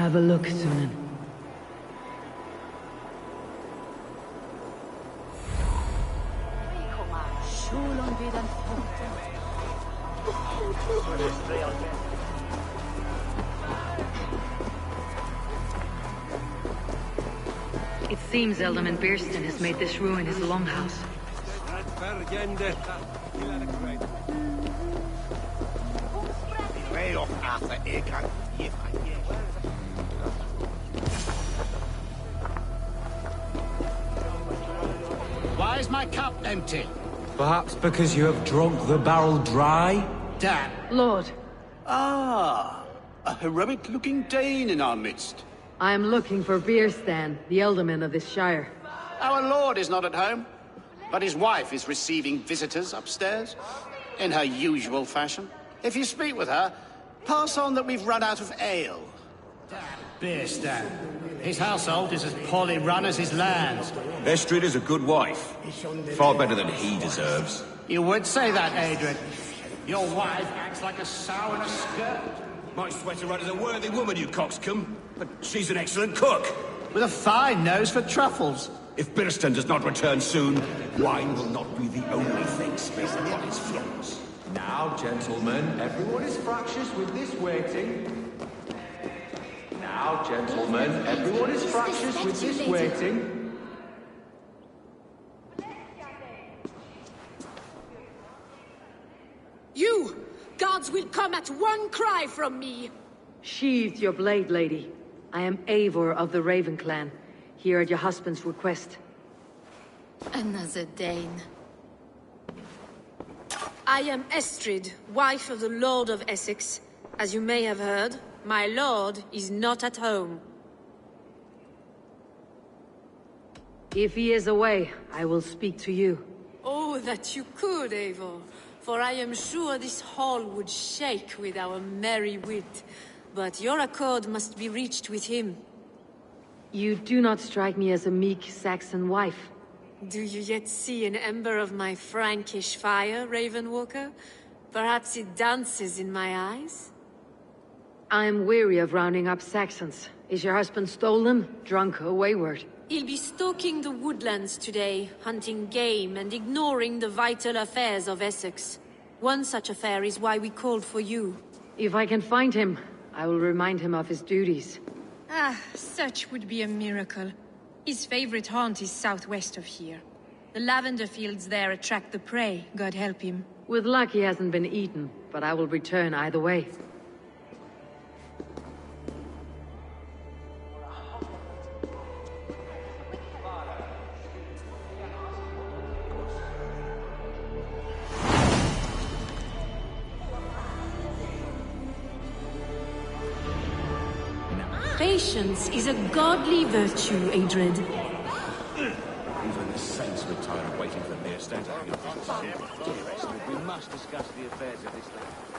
Have a look, Sunan. It seems Elderman Beerston has made this ruin his longhouse. Why is my cup empty? Perhaps because you have drunk the barrel dry? Damn. Lord, Ah, a heroic-looking Dane in our midst. I am looking for Beerstan, the Elderman of this shire. Our lord is not at home, but his wife is receiving visitors upstairs, in her usual fashion. If you speak with her, pass on that we've run out of ale. Beerstan. His household is as poorly run as his lands. Estrid is a good wife. Far better than he deserves. You would say that, Adrian. Your wife acts like a sow in a skirt. Might sweat her right as a worthy woman, you coxcomb. But she's an excellent cook. With a fine nose for truffles. If Birston does not return soon, wine will not be the only thing spilled on his floors. Now, gentlemen, everyone is fractious with this waiting. Now, gentlemen, everyone is fractious with this waiting. You! Gods will come at one cry from me! Sheathe your blade, lady. I am Eivor of the Raven clan, here at your husband's request. Another Dane. I am Estrid, wife of the Lord of Essex. As you may have heard, my lord is not at home. If he is away, I will speak to you. Oh, that you could, Eivor. For I am sure this hall would shake with our merry wit. But your accord must be reached with him. You do not strike me as a meek Saxon wife. Do you yet see an ember of my Frankish fire, Ravenwalker? Perhaps it dances in my eyes? I am weary of rounding up Saxons. Is your husband stolen, drunk, or wayward? He'll be stalking the woodlands today, hunting game and ignoring the vital affairs of Essex. One such affair is why we called for you. If I can find him, I will remind him of his duties. Ah, such would be a miracle. His favorite haunt is southwest of here. The lavender fields there attract the prey, God help him. With luck he hasn't been eaten, but I will return either way. Patience is a godly virtue, Adred. Even the saints were tired of waiting for mere stand. We must discuss the affairs of this land.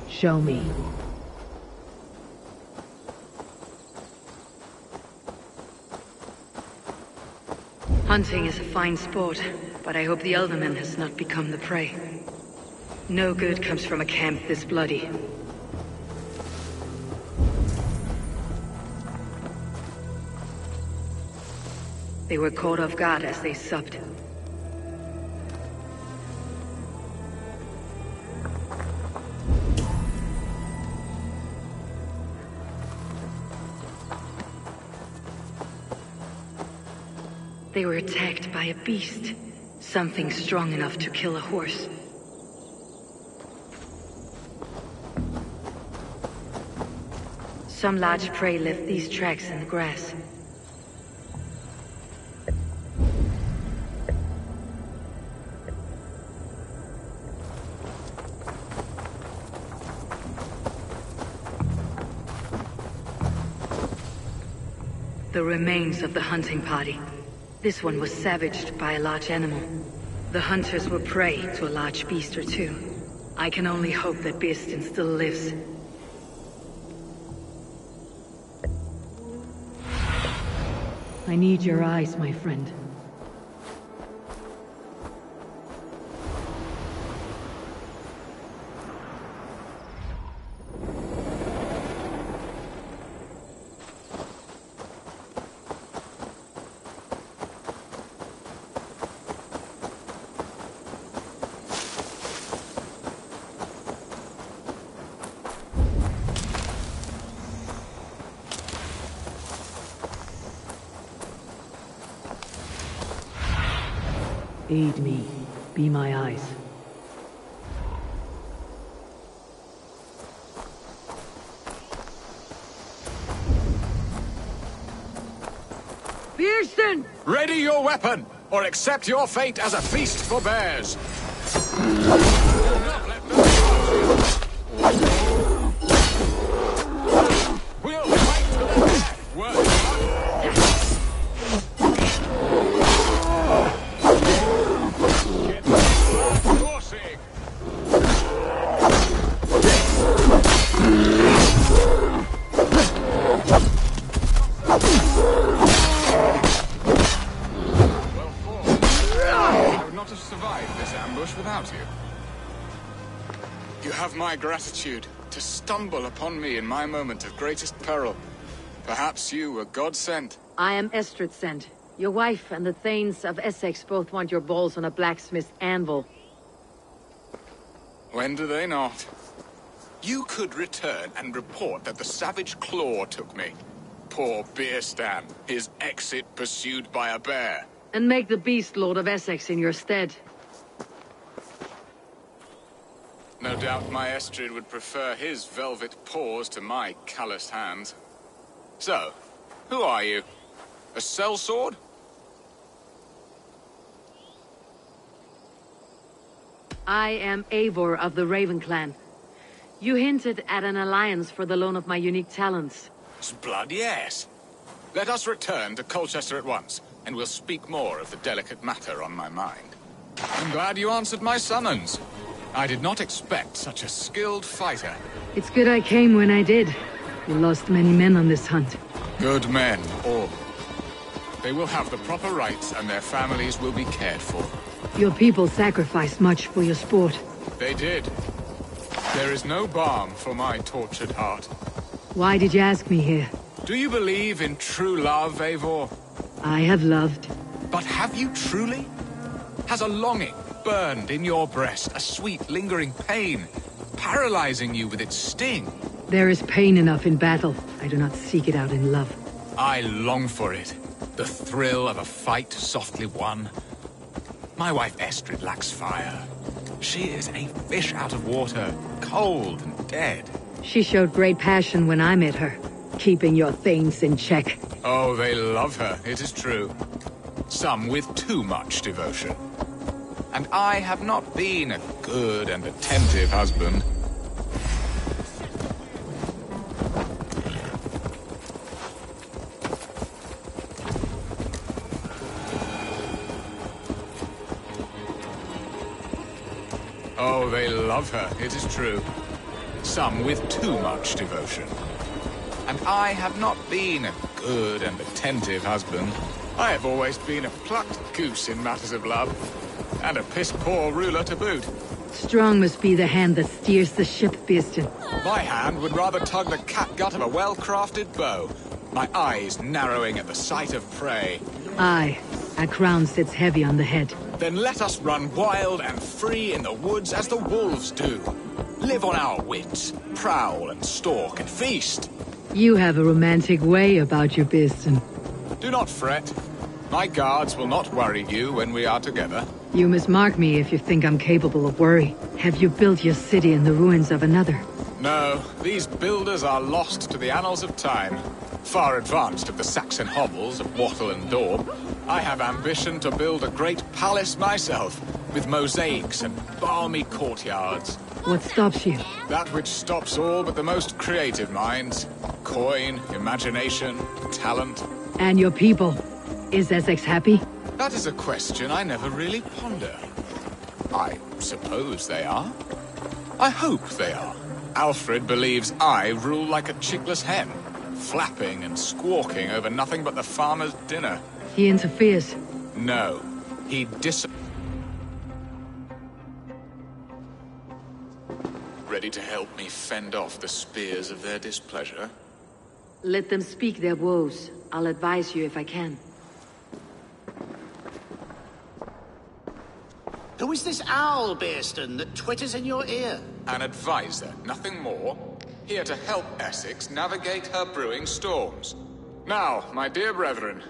Show me. Hunting is a fine sport, but I hope the Elderman has not become the prey. No good comes from a camp this bloody. They were caught off guard as they supped. They were attacked by a beast. Something strong enough to kill a horse. Some large prey left these tracks in the grass. The remains of the hunting party. This one was savaged by a large animal. The hunters were prey to a large beast or two. I can only hope that Beastin still lives. I need your eyes, my friend. Aid me. Be my eyes. Pearson! Ready your weapon, or accept your fate as a feast for bears. We'll fight to the death. Word one. my gratitude to stumble upon me in my moment of greatest peril. Perhaps you were God-sent. I am Estrid sent. Your wife and the Thanes of Essex both want your balls on a blacksmith's anvil. When do they not? You could return and report that the savage Claw took me. Poor Beerstan, his exit pursued by a bear. And make the beast Lord of Essex in your stead. No doubt my Estrid would prefer his velvet paws to my calloused hands. So, who are you? A sellsword? I am Eivor of the Raven Clan. You hinted at an alliance for the loan of my unique talents. Blood, yes. Let us return to Colchester at once, and we'll speak more of the delicate matter on my mind. I'm glad you answered my summons. I did not expect such a skilled fighter. It's good I came when I did. You lost many men on this hunt. Good men, all. They will have the proper rights, and their families will be cared for. Your people sacrificed much for your sport. They did. There is no balm for my tortured heart. Why did you ask me here? Do you believe in true love, Eivor? I have loved. But have you truly? Has a longing burned in your breast, a sweet, lingering pain, paralyzing you with its sting? There is pain enough in battle. I do not seek it out in love. I long for it. The thrill of a fight softly won. My wife Estrid lacks fire. She is a fish out of water, cold and dead. She showed great passion when I met her, keeping your Thanes in check. Oh, they love her, it is true. Some with too much devotion. And I have not been a good and attentive husband. Oh, they love her, it is true. Some with too much devotion. And I have not been a good and attentive husband. I have always been a plucked goose in matters of love. And a piss-poor ruler to boot. Strong must be the hand that steers the ship, Beerstan. My hand would rather tug the catgut of a well-crafted bow. My eyes narrowing at the sight of prey. Aye, a crown sits heavy on the head. Then let us run wild and free in the woods as the wolves do. Live on our wits, prowl and stalk and feast. You have a romantic way about you, Beerstan. Do not fret. My guards will not worry you when we are together. You must mark me if you think I'm capable of worry. Have you built your city in the ruins of another? No, these builders are lost to the annals of time. Far advanced of the Saxon hovels of Wattle and Daub. I have ambition to build a great palace myself, with mosaics and balmy courtyards. What stops you? That which stops all but the most creative minds. Coin, imagination, talent. And your people? Is Essex happy? That is a question I never really ponder. I suppose they are. I hope they are. Alfred believes I rule like a chickless hen, flapping and squawking over nothing but the farmer's dinner. He interferes? No. He Ready to help me fend off the spears of their displeasure? Let them speak their woes. I'll advise you if I can. Who is this owl, Beerstan, that twitters in your ear? An advisor, nothing more. Here to help Essex navigate her brewing storms. Now, my dear brethren,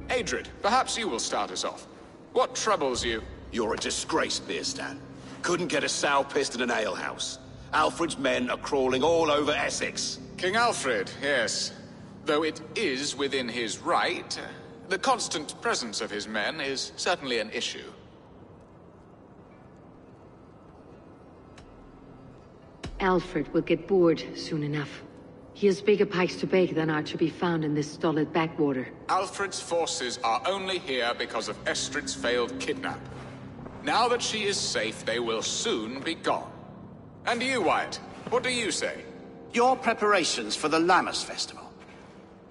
Adrid, perhaps you will start us off. What troubles you? You're a disgrace, Beerstan. Couldn't get a sow pissed in an alehouse. Alfred's men are crawling all over Essex. King Alfred, yes. Though it is within his right, the constant presence of his men is certainly an issue. Alfred will get bored soon enough. He has bigger pikes to bake than are to be found in this stolid backwater. Alfred's forces are only here because of Estrid's failed kidnap. Now that she is safe, they will soon be gone. And you, Wyatt, what do you say? Your preparations for the Lammas Festival.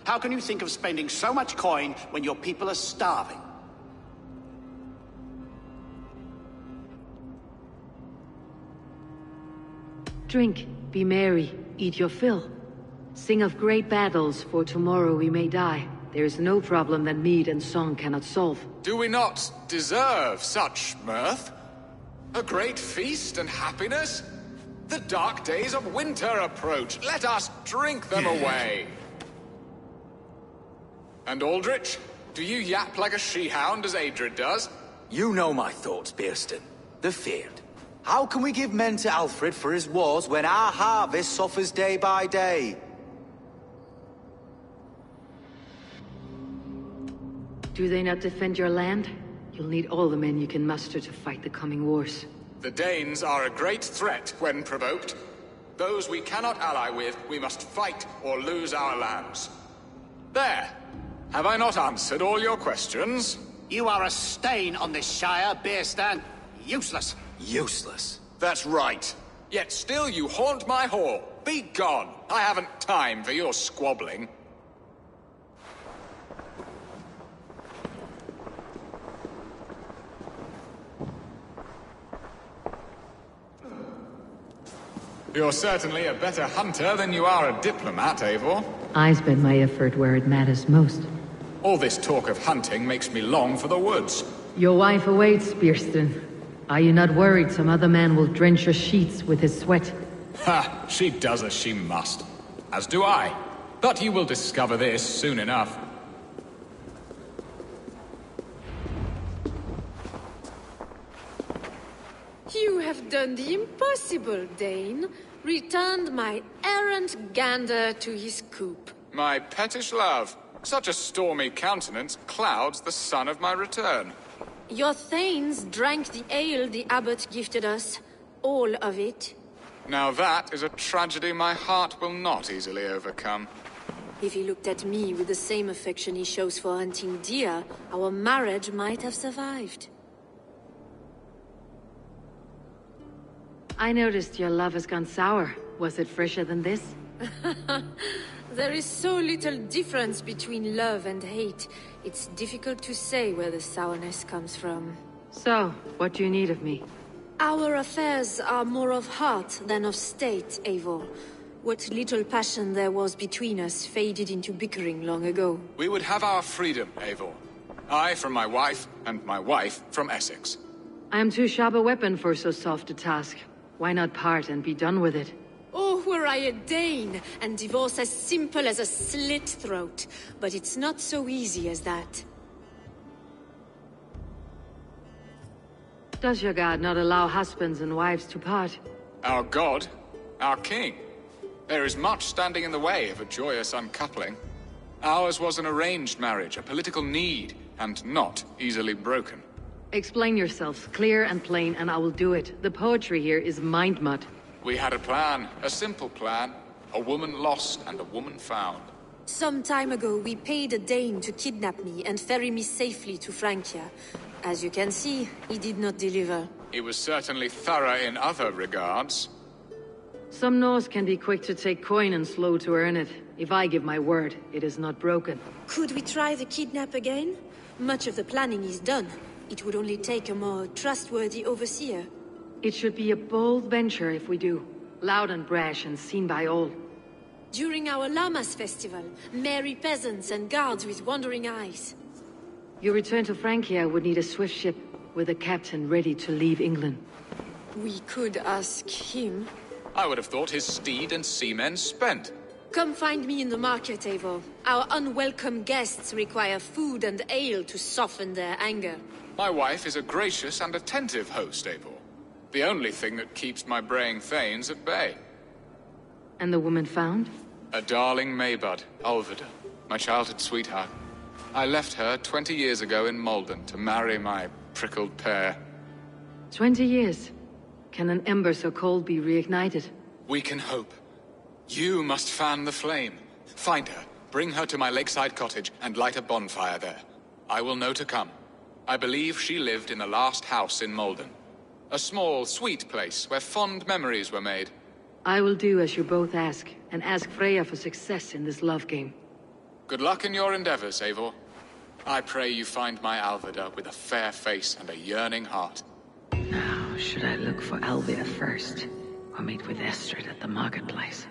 How can you think of spending so much coin when your people are starving? Drink, be merry, eat your fill. Sing of great battles, for tomorrow we may die. There is no problem that mead and song cannot solve. Do we not deserve such mirth? A great feast and happiness? The dark days of winter approach. Let us drink them away. And Aldrich, do you yap like a she-hound as Adrid does? You know my thoughts, Bearston. The feared. How can we give men to Alfred for his wars when our harvest suffers day by day? Do they not defend your land? You'll need all the men you can muster to fight the coming wars. The Danes are a great threat when provoked. Those we cannot ally with, we must fight or lose our lands. There! Have I not answered all your questions? You are a stain on this Shire, Bearstan. Useless. Useless. That's right. Yet still you haunt my hall. Be gone! I haven't time for your squabbling. You're certainly a better hunter than you are a diplomat, Eivor. I spend my effort where it matters most. All this talk of hunting makes me long for the woods. Your wife awaits, Bearston. Are you not worried some other man will drench your sheets with his sweat? Ha! She does as she must. As do I. But you will discover this soon enough. You have done the impossible, Dane. Returned my errant gander to his coop. My pettish love. Such a stormy countenance clouds the sun of my return. Your thanes drank the ale the abbot gifted us. All of it. Now that is a tragedy my heart will not easily overcome. If he looked at me with the same affection he shows for hunting deer, our marriage might have survived. I noticed your love has gone sour. Was it fresher than this? There is so little difference between love and hate. It's difficult to say where the sourness comes from. So, what do you need of me? Our affairs are more of heart than of state, Eivor. What little passion there was between us faded into bickering long ago. We would have our freedom, Eivor. I from my wife, and my wife from Essex. I am too sharp a weapon for so soft a task. Why not part and be done with it? Oh, were I a Dane, and divorce as simple as a slit throat. But it's not so easy as that. Does your god not allow husbands and wives to part? Our god? Our king? There is much standing in the way of a joyous uncoupling. Ours was an arranged marriage, a political need, and not easily broken. Explain yourselves, clear and plain, and I will do it. The poetry here is mind mud. We had a plan, a simple plan. A woman lost and a woman found. Some time ago, we paid a Dane to kidnap me and ferry me safely to Francia. As you can see, he did not deliver. He was certainly thorough in other regards. Some Norse can be quick to take coin and slow to earn it. If I give my word, it is not broken. Could we try the kidnap again? Much of the planning is done. It would only take a more trustworthy overseer. It should be a bold venture if we do. Loud and brash and seen by all. During our Llamas festival, merry peasants and guards with wandering eyes. Your return to Francia would need a swift ship with a captain ready to leave England. We could ask him. I would have thought his steed and seamen spent. Come find me in the market, Eivor. Our unwelcome guests require food and ale to soften their anger. My wife is a gracious and attentive host, Eivor. The only thing that keeps my braying thanes at bay. And the woman found? A darling Maybud, Alvida, my childhood sweetheart. I left her 20 years ago in Malden to marry my prickled pear. 20 years? Can an ember so cold be reignited? We can hope. You must fan the flame. Find her, bring her to my lakeside cottage, and light a bonfire there. I will know to come. I believe she lived in the last house in Malden. A small, sweet place where fond memories were made. I will do as you both ask, and ask Freya for success in this love game. Good luck in your endeavors, Eivor. I pray you find my Alvida with a fair face and a yearning heart. Now, should I look for Alvida first, or meet with Estrid at the marketplace.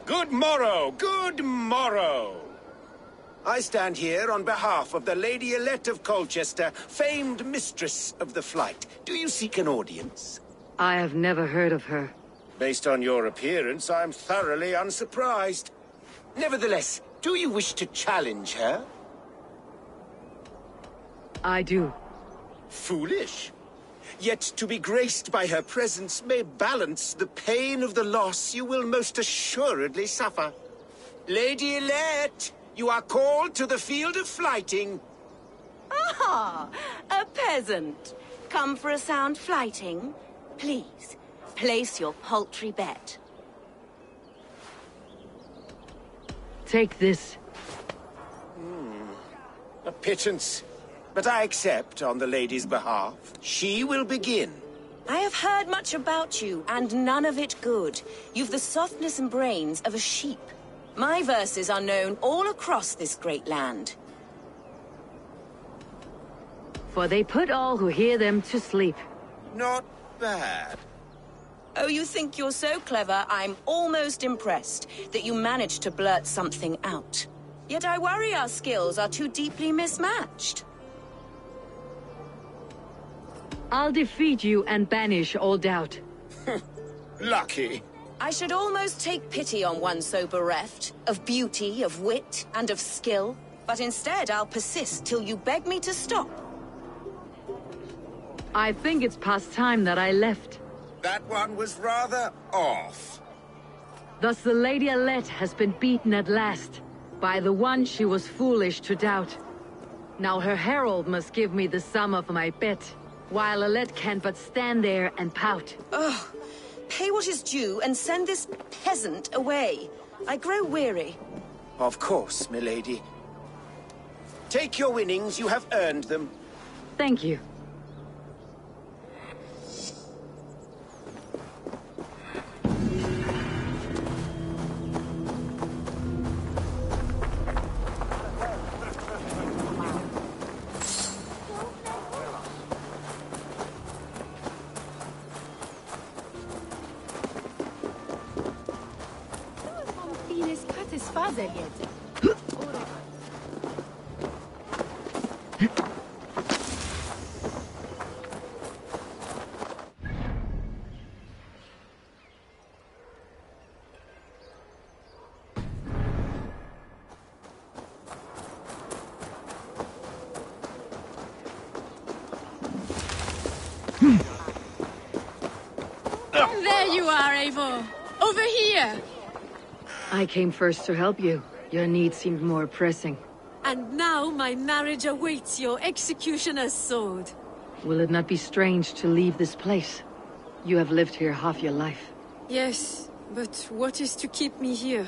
Good morrow! Good morrow! I stand here on behalf of the Lady Elette of Colchester, famed mistress of the flight. Do you seek an audience? I have never heard of her. Based on your appearance, I'm thoroughly unsurprised. Nevertheless, do you wish to challenge her? I do. Foolish. Yet to be graced by her presence may balance the pain of the loss you will most assuredly suffer. Lady Elette, you are called to the field of flighting. Ah, a peasant. Come for a sound flighting? Please, place your paltry bet. Take this. A pittance. But I accept on the lady's behalf. She will begin. I have heard much about you, and none of it good. You've the softness and brains of a sheep. My verses are known all across this great land. For they put all who hear them to sleep. Not bad. Oh, you think you're so clever, I'm almost impressed that you managed to blurt something out. Yet I worry our skills are too deeply mismatched. I'll defeat you and banish all doubt. Lucky. I should almost take pity on one so bereft, of beauty, of wit, and of skill. But instead, I'll persist till you beg me to stop. I think it's past time that I left. That one was rather off. Thus the Lady Elette has been beaten at last, by the one she was foolish to doubt. Now her herald must give me the sum of my bet, while Elette can but stand there and pout. Ugh. Pay what is due and send this peasant away. I grow weary. Of course, milady. Take your winnings, you have earned them. Thank you. There you are, Eivor. Over here. I came first to help you. Your need seemed more pressing. And now my marriage awaits your executioner's sword. Will it not be strange to leave this place? You have lived here half your life. Yes, but what is to keep me here?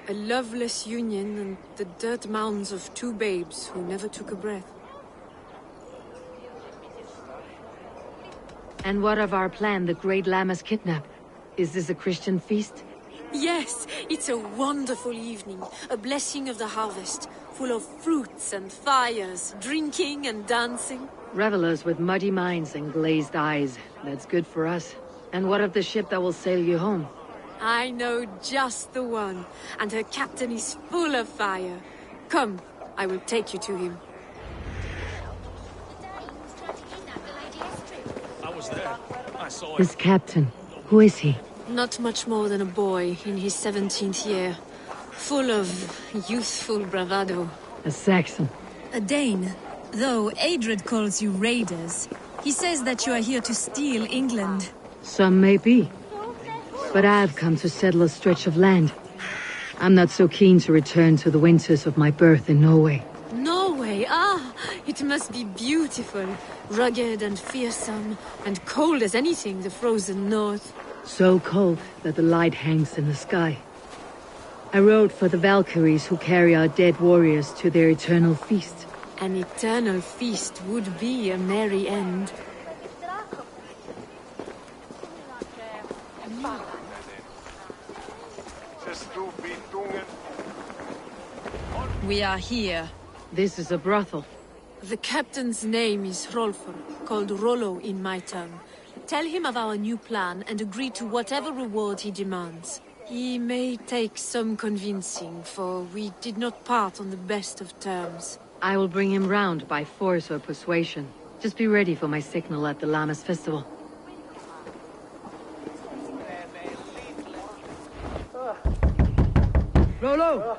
A loveless union and the dirt mounds of two babes who never took a breath. And what of our plan, the Great Lammas kidnap? Is this a Christian feast? Yes, it's a wonderful evening, a blessing of the harvest, full of fruits and fires, drinking and dancing. Revelers with muddy minds and glazed eyes. That's good for us. And what of the ship that will sail you home? I know just the one, and her captain is full of fire. Come, I will take you to him. I was there. I saw him. This captain, who is he? Not much more than a boy in his 17th year, full of youthful bravado. A Saxon. A Dane. Though Adred calls you raiders. He says that you are here to steal England. Some may be. But I've come to settle a stretch of land. I'm not so keen to return to the winters of my birth in Norway. Norway? Ah, it must be beautiful. Rugged and fearsome, and cold as anything, the frozen north. So cold that the light hangs in the sky. I rode for the Valkyries who carry our dead warriors to their eternal feast. An eternal feast would be a merry end. We are here. This is a brothel. The captain's name is Hrolfr, called Rollo in my tongue. Tell him of our new plan and agree to whatever reward he demands. He may take some convincing, for we did not part on the best of terms. I will bring him round by force or persuasion. Just be ready for my signal at the Lammas festival. Rollo!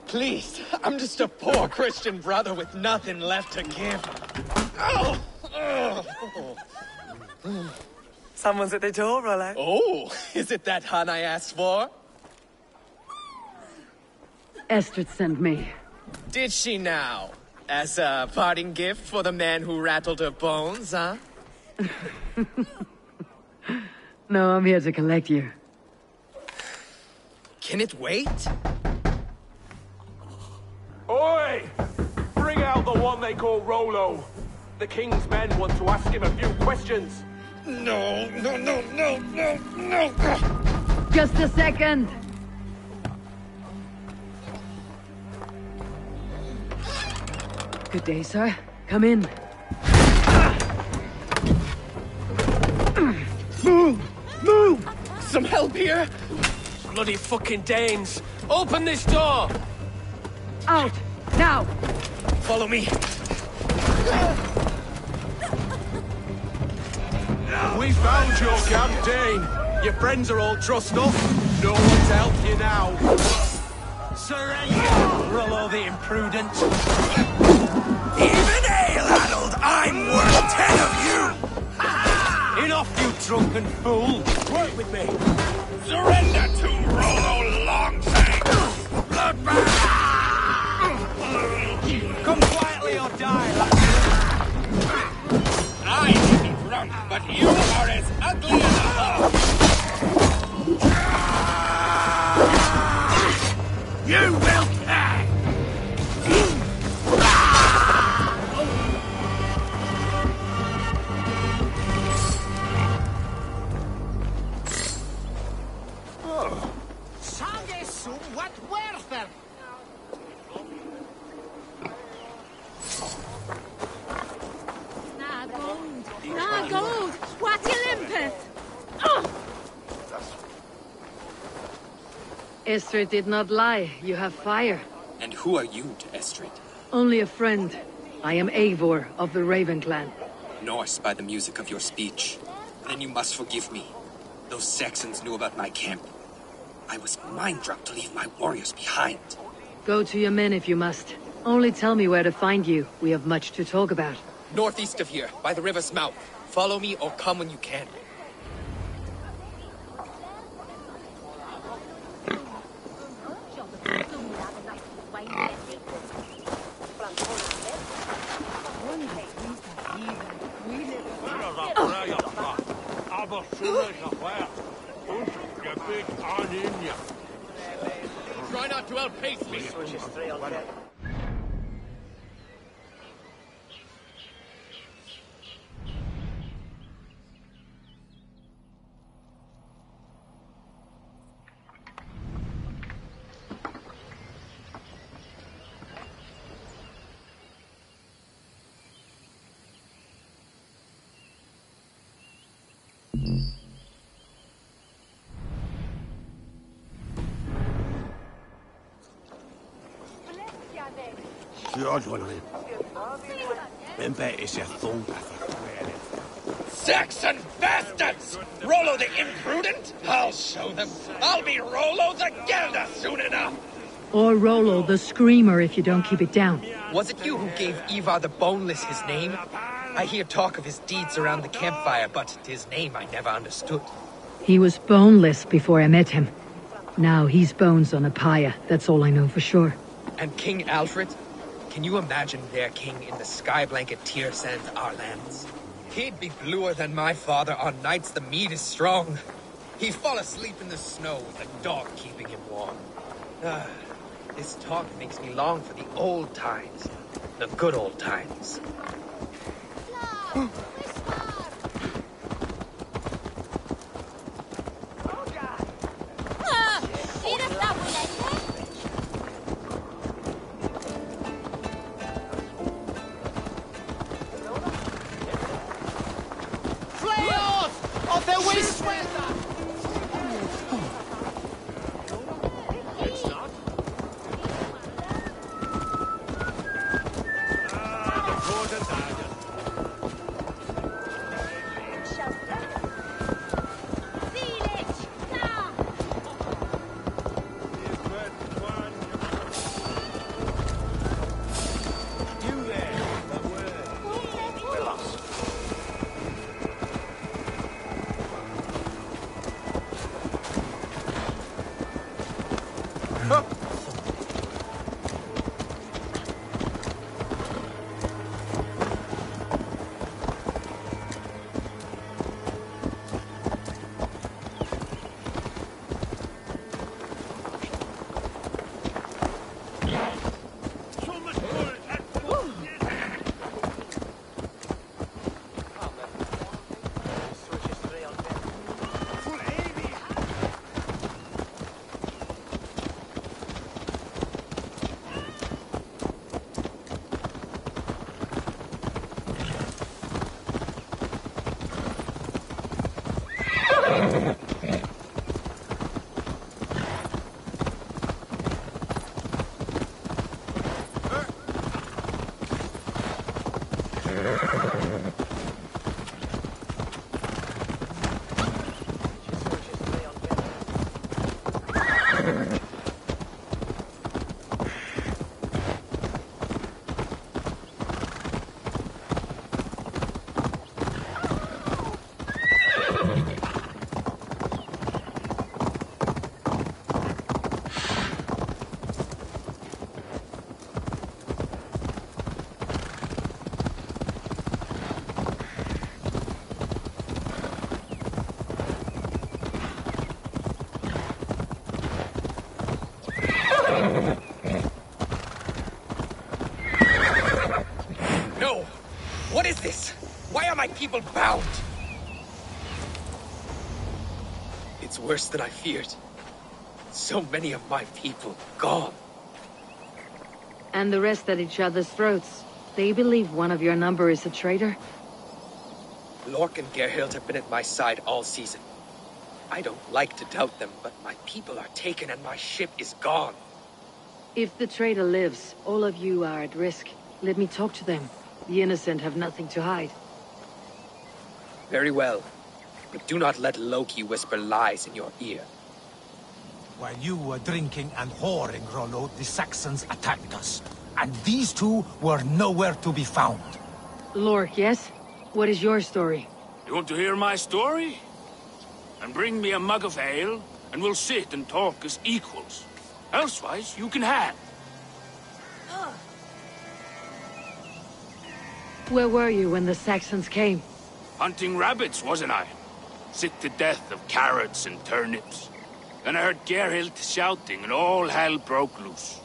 Please, I'm just a poor Christian brother with nothing left to give. Oh! Someone's at the door, Rollo. Oh, is it that hun I asked for? Estrid sent me. Did she now? As a parting gift for the man who rattled her bones, huh? No, I'm here to collect you. Can it wait? Oi! Bring out the one they call Rollo. The king's men want to ask him a few questions. No. Just a second! Good day, sir. Come in. Move! Some help here? Bloody fucking Danes! Open this door! Out! Now! Follow me. We found your camp, Dane. Your friends are all trussed up. No one's helped you now. Surrender, Rollo the imprudent. Even ale-addled, I'm worth 10 of you! Enough, you drunken fool! Work with me! Surrender to Rollo Longfangs! Bloodbath! Come quietly or die, lad! I may be drunk, but you are as ugly as a hog! You will pay! What werther? Na gold! What limpeth? Oh! Estrid did not lie. You have fire. And who are you to Estrid? Only a friend. I am Eivor of the Raven clan. Norse by the music of your speech. Then you must forgive me. Those Saxons knew about my camp. I was mind-drugged to leave my warriors behind. Go to your men if you must. Only tell me where to find you. We have much to talk about. Northeast of here, by the river's mouth. Follow me or come when you can. Try not to outpace me. Saxon bastards! Rollo the imprudent? I'll show them. I'll be Rollo the Gelder soon enough! Or Rollo the Screamer if you don't keep it down. Was it you who gave Ivar the Boneless his name? I hear talk of his deeds around the campfire, but his name I never understood. He was boneless before I met him. Now he's bones on a pyre, that's all I know for sure. And King Alfred? Can you imagine their king in the sky blanket tier sands our lands? He'd be bluer than my father on nights the mead is strong. He'd fall asleep in the snow with a dog keeping him warm. This talk makes me long for the old times. The good old times. No! What is this? Why are my people bound? It's worse than I feared. So many of my people gone. And the rest at each other's throats. They believe one of your number is a traitor? Lork and Gerhild have been at my side all season. I don't like to doubt them, but my people are taken and my ship is gone. If the traitor lives, all of you are at risk. Let me talk to them. The innocent have nothing to hide. Very well. but do not let Loki whisper lies in your ear. While you were drinking and whoring, Rollo, the Saxons attacked us. And these two were nowhere to be found. Lork, yes? What is your story? You want to hear my story? And bring me a mug of ale, and we'll sit and talk as equals. Elsewise, you can have. Where were you when the Saxons came? Hunting rabbits, wasn't I? Sick to death of carrots and turnips. Then I heard Geralt shouting, and all hell broke loose.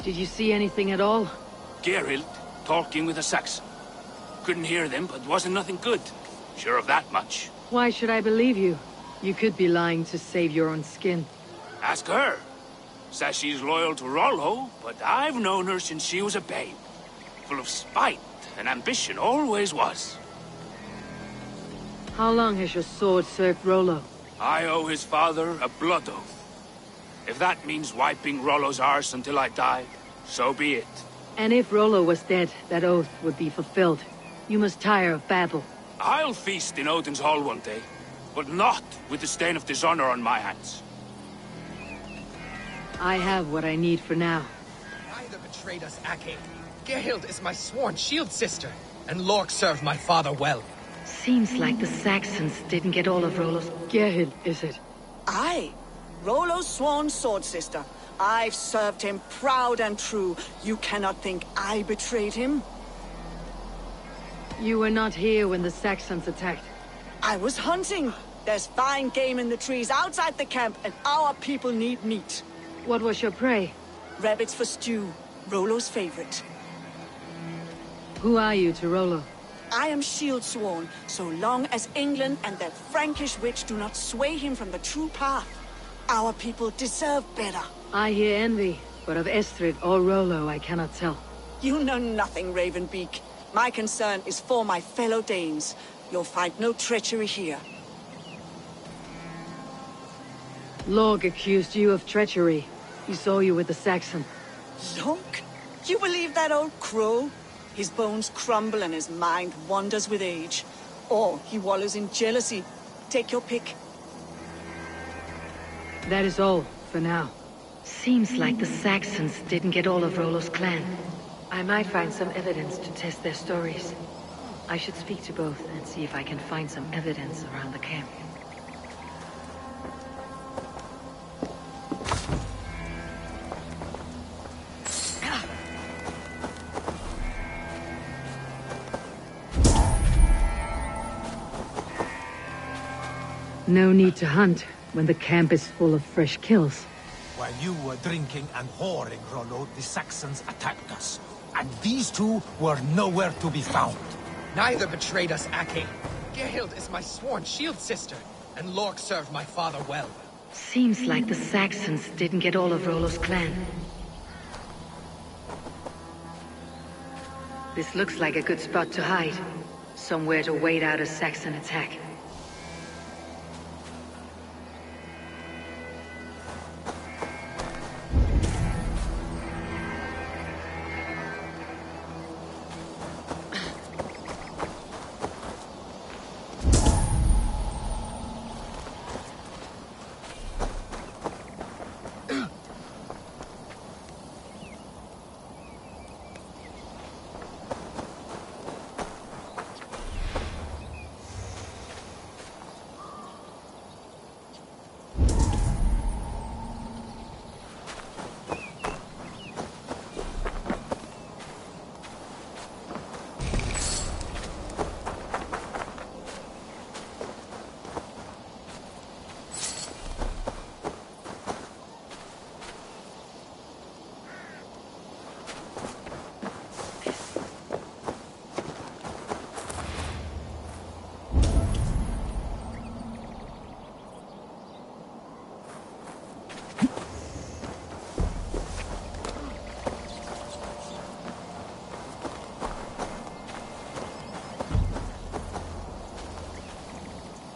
Did you see anything at all? Geralt talking with a Saxon. Couldn't hear them, but wasn't nothing good. Sure of that much. Why should I believe you? You could be lying to save your own skin. Ask her. Says she's loyal to Rollo, but I've known her since she was a babe. Full of spite and ambition, always was. How long has your sword served Rollo? I owe his father a blood oath. If that means wiping Rollo's arse until I die, so be it. And if Rollo was dead, that oath would be fulfilled. You must tire of battle. I'll feast in Odin's hall one day, but not with the stain of dishonor on my hands. I have what I need for now. Neither betrayed us, Ake. Gerhild is my sworn shield sister, and Lork served my father well. Seems like the Saxons didn't get all of Rollo's... Gerhild, is it? Aye. Rollo's sworn sword sister. I've served him proud and true. You cannot think I betrayed him? You were not here when the Saxons attacked. I was hunting. There's fine game in the trees outside the camp, and our people need meat. What was your prey? Rabbits for stew. Rollo's favorite. Who are you to Rollo? I am shield sworn, so long as England and that Frankish witch do not sway him from the true path. Our people deserve better. I hear envy, but of Estrid or Rollo I cannot tell. You know nothing, Ravenbeak. My concern is for my fellow Danes. You'll find no treachery here. Lork accused you of treachery. He saw you with the Saxon. Lork? You believe that old crow? His bones crumble and his mind wanders with age. Or he wallows in jealousy. Take your pick. That is all, for now. Seems like the Saxons didn't get all of Rollo's clan. I might find some evidence to test their stories. I should speak to both and see if I can find some evidence around the camp. No need to hunt when the camp is full of fresh kills. While you were drinking and whoring, Rollo, the Saxons attacked us. And these two were nowhere to be found. Neither betrayed us, Ake. Gerhild is my sworn shield sister, and Lork served my father well. Seems like the Saxons didn't get all of Rollo's clan. This looks like a good spot to hide. Somewhere to wait out a Saxon attack.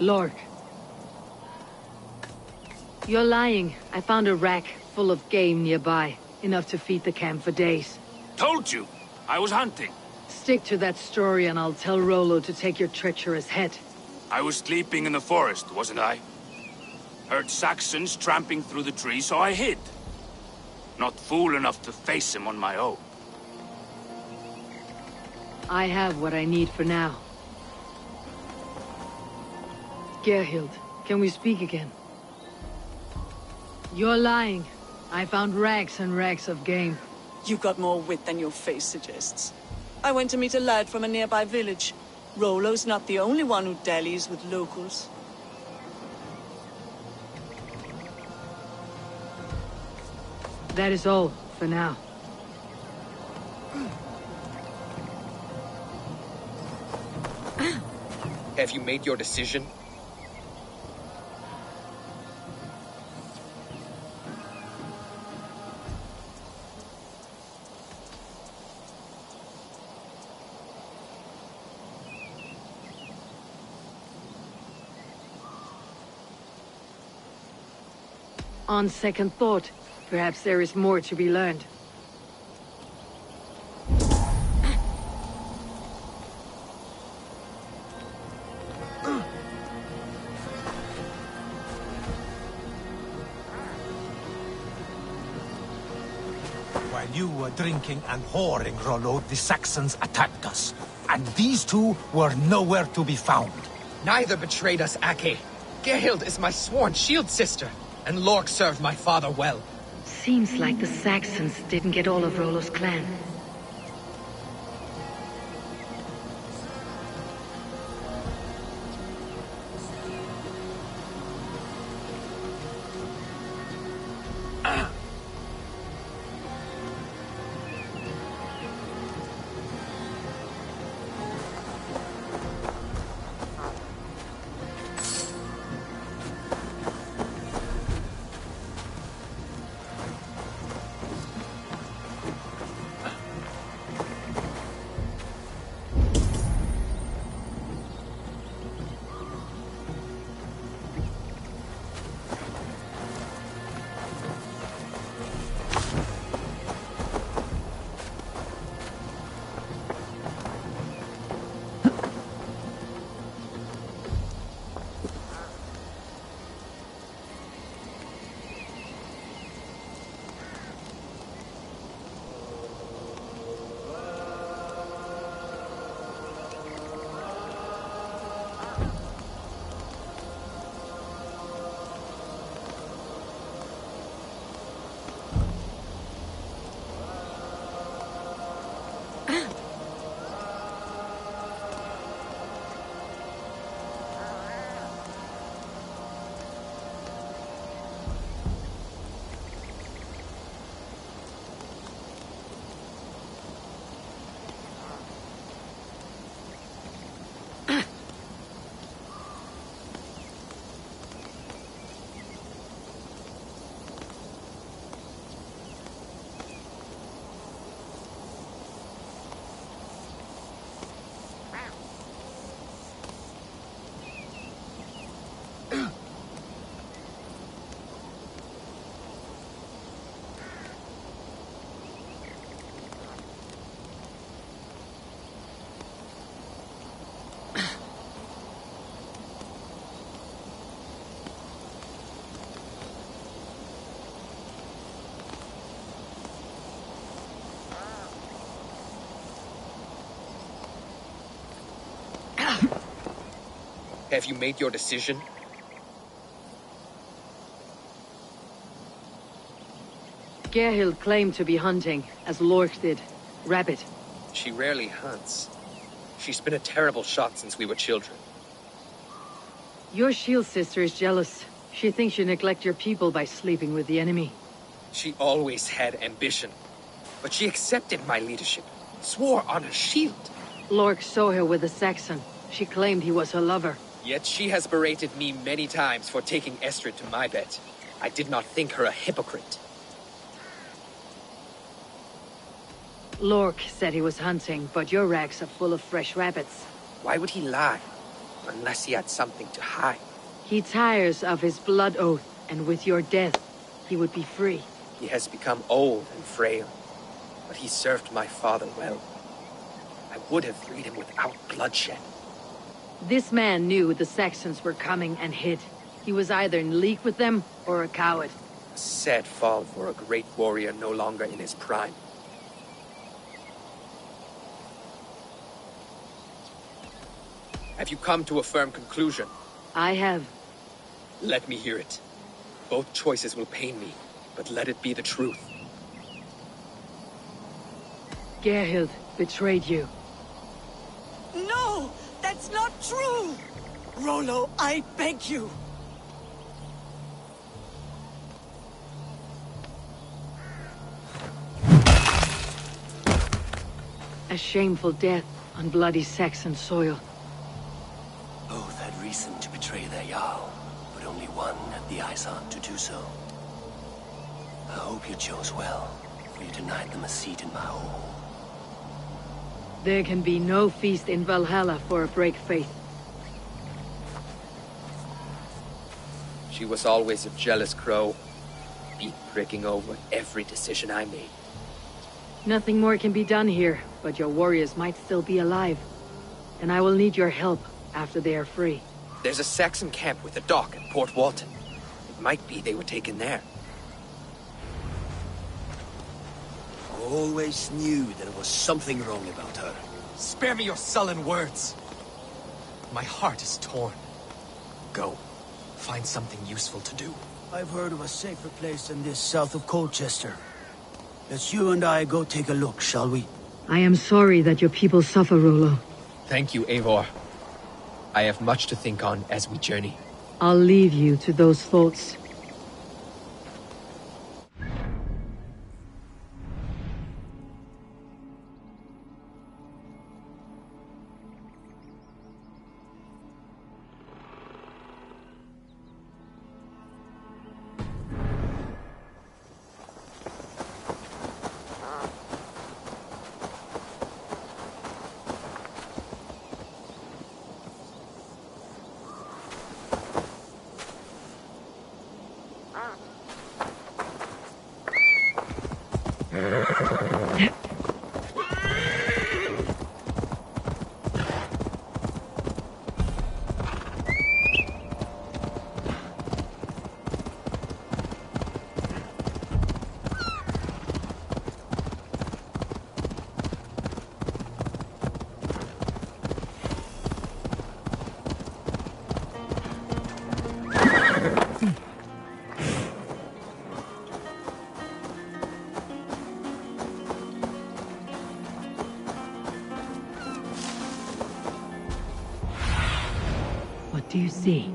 Lork. You're lying. I found a rack full of game nearby. Enough to feed the camp for days. Told you! I was hunting. Stick to that story and I'll tell Rollo to take your treacherous head. I was sleeping in the forest, wasn't I? Heard Saxons tramping through the trees, so I hid. Not fool enough to face him on my own. I have what I need for now. Gerhild, can we speak again? You're lying. I found rags and rags of game. You've got more wit than your face suggests. I went to meet a lad from a nearby village. Rollo's not the only one who dallies with locals. That is all, for now. Have you made your decision? On second thought, perhaps there is more to be learned. While you were drinking and whoring, Rollo, the Saxons attacked us. And these two were nowhere to be found. Neither betrayed us, Ake. Gerhild is my sworn shield sister, and Lork served my father well. Seems like the Saxons didn't get all of Rollo's clan. Have you made your decision? Gerhild claimed to be hunting, as Lork did. Rabbit. She rarely hunts. She's been a terrible shot since we were children. Your shield sister is jealous. She thinks you neglect your people by sleeping with the enemy. She always had ambition. But she accepted my leadership. Swore on her shield. Lork saw her with a Saxon. She claimed he was her lover. Yet she has berated me many times for taking Estrid to my bed. I did not think her a hypocrite. Lork said he was hunting, but your racks are full of fresh rabbits. Why would he lie? Unless he had something to hide. He tires of his blood oath, and with your death, he would be free. He has become old and frail, but he served my father well. I would have freed him without bloodshed. This man knew the Saxons were coming and hid. He was either in league with them or a coward. A sad fall for a great warrior no longer in his prime. Have you come to a firm conclusion? I have. Let me hear it. Both choices will pain me, but let it be the truth. Gerhild betrayed you. No! That's not true! Rollo, I beg you! A shameful death on bloody Saxon soil. Both had reason to betray their Jarl, but only one had the eyesight to do so. I hope you chose well, for you denied them a seat in my hall. There can be no feast in Valhalla for a break faith. She was always a jealous crow, beak pricking over every decision I made. Nothing more can be done here, but your warriors might still be alive. And I will need your help after they are free. There's a Saxon camp with a dock at Port Walton. It might be they were taken there. I always knew there was something wrong about her. Spare me your sullen words. My heart is torn. Go. Find something useful to do. I've heard of a safer place than this south of Colchester. Let's you and I go take a look, shall we? I am sorry that your people suffer, Rollo. Thank you, Eivor. I have much to think on as we journey. I'll leave you to those thoughts. What do you see?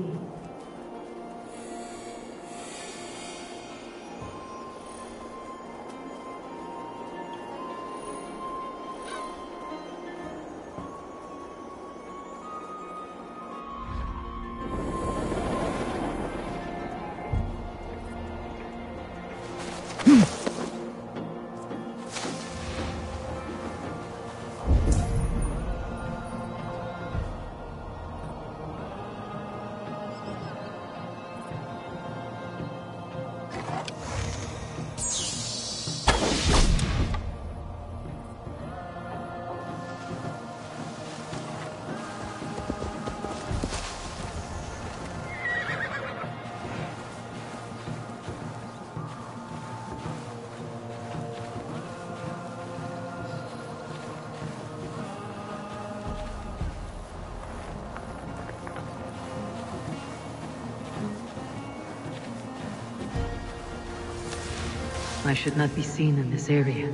I should not be seen in this area.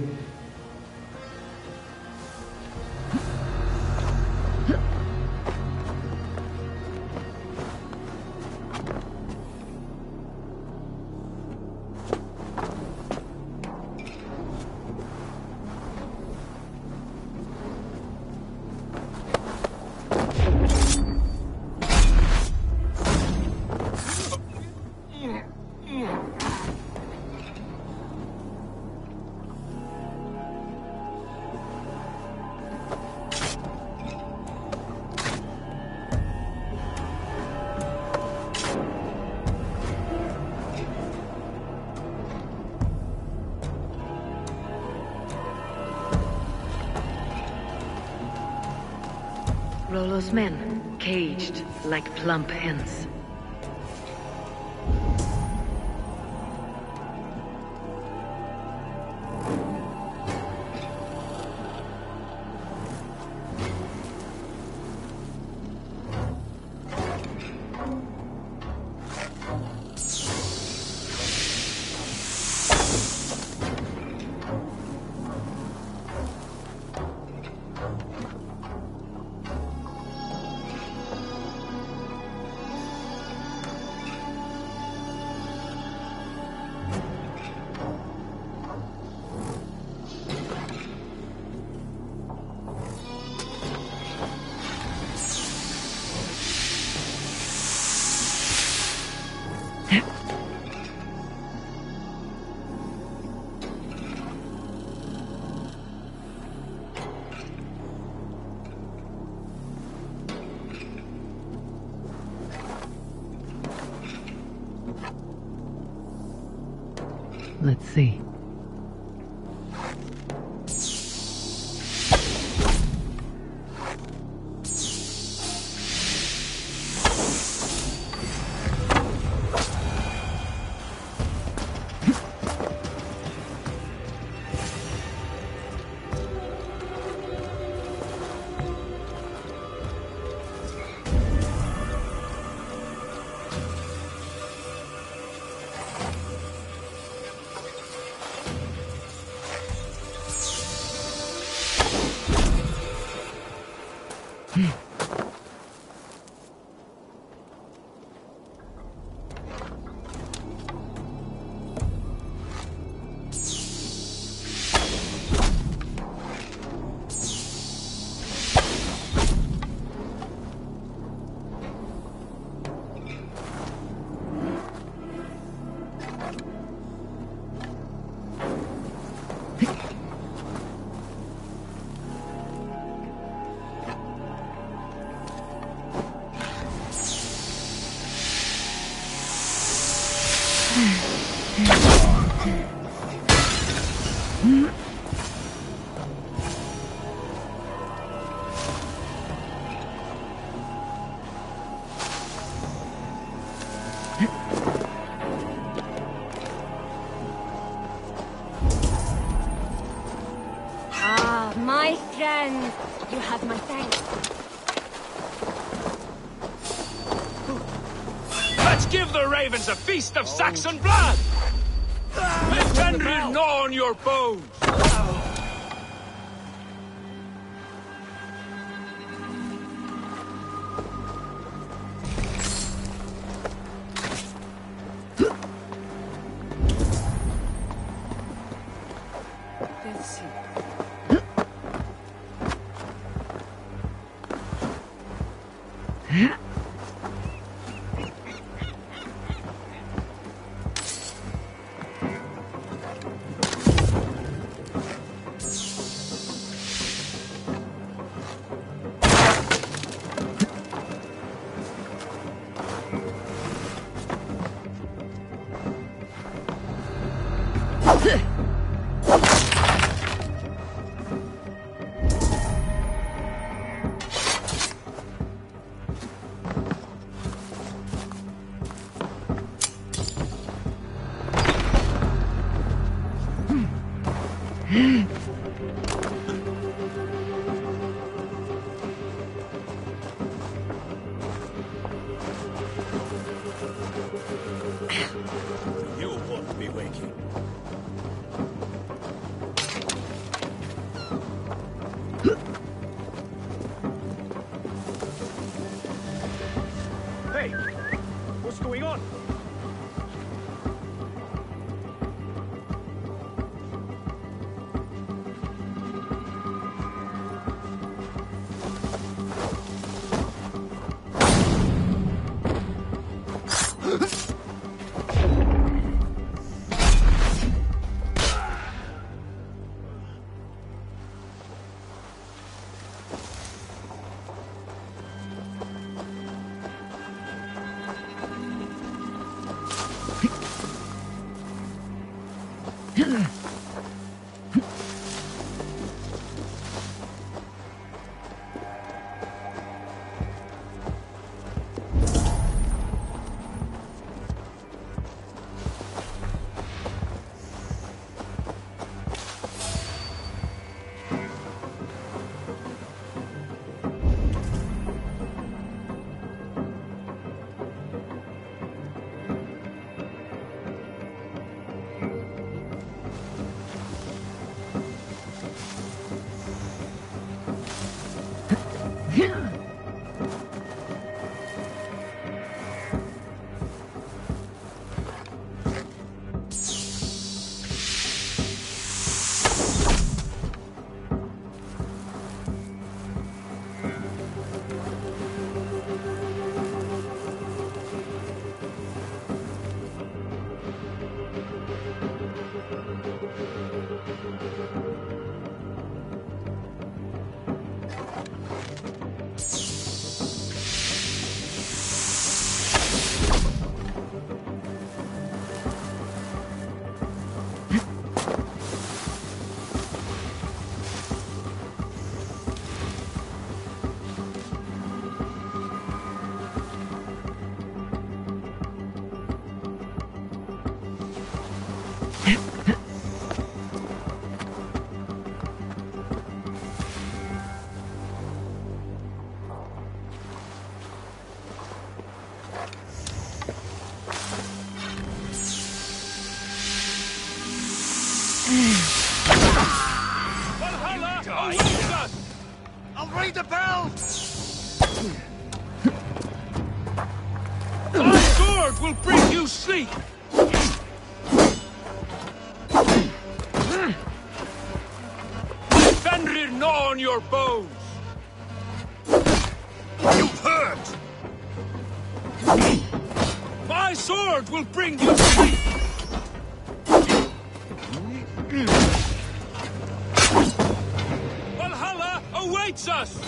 Rollo's men. caged like plump hens. Let's see. My friend, you have my thanks. Let's give the ravens a feast of Saxon blood! Let Fenrir gnaw on your bones! Valhalla, await us! I'll ring the bell! My sword will bring you sleep! Fenrir gnaw on your bones! You've hurt! My sword will bring you sleep! Valhalla awaits us!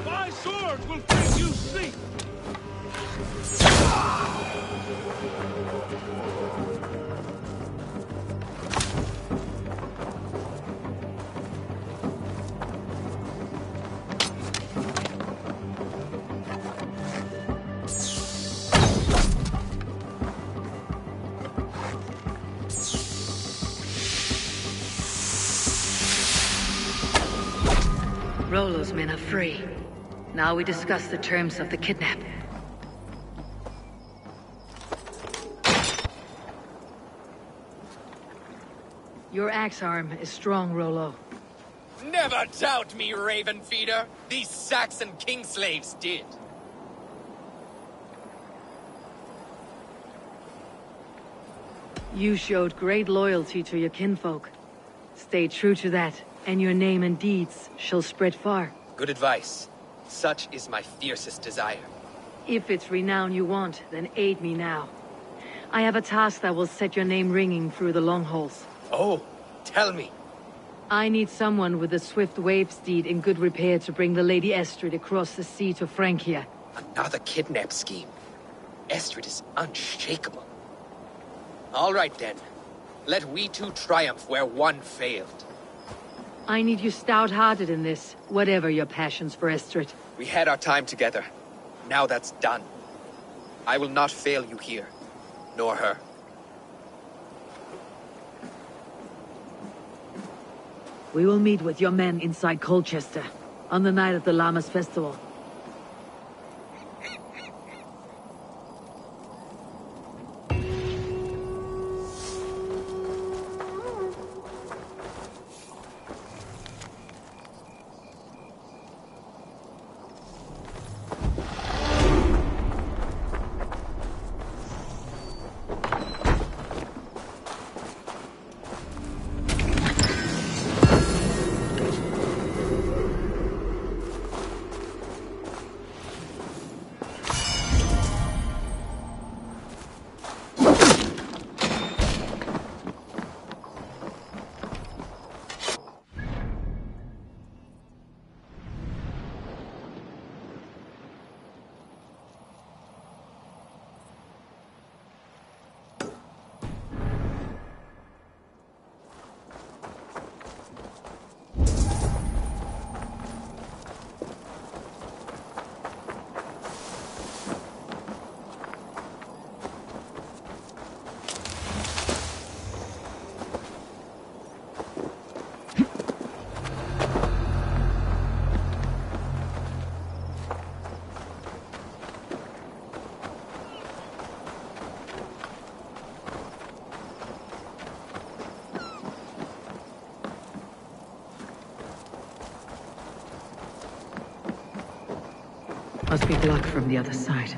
My sword will bring you sleep! Rollo's men are free. Now we discuss the terms of the kidnap. Your axe arm is strong, Rollo. Never doubt me, Raven Feeder. These Saxon king slaves did. You showed great loyalty to your kinfolk. Stay true to that, and your name and deeds shall spread far. Good advice. Such is my fiercest desire. If it's renown you want, then aid me now. I have a task that will set your name ringing through the long halls. Oh, tell me. I need someone with a swift wave steed in good repair to bring the Lady Estrid across the sea to Francia. Another kidnap scheme. Estrid is unshakable. All right then. Let we two triumph where one failed. I need you stout-hearted in this, whatever your passions for Estrid. We had our time together. Now that's done. I will not fail you here, nor her. We will meet with your men inside Colchester, on the night of the Llamas Festival. Must be blocked from the other side.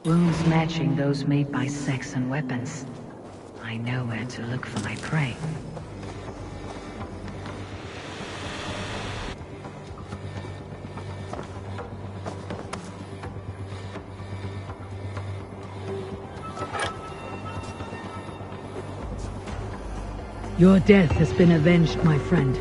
Wounds matching those made by sex and weapons. I know where to look for my prey. Your death has been avenged, my friend.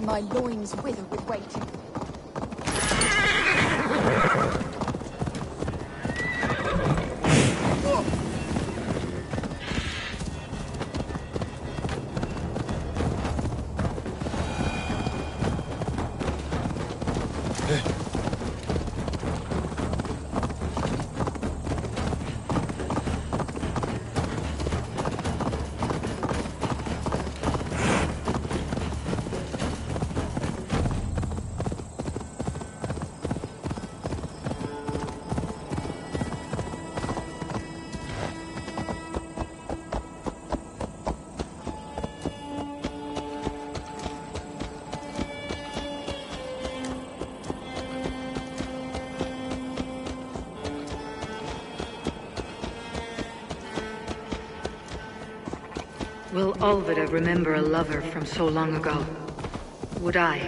My loins wither with waiting. Will Olvida remember a lover from so long ago? Would I?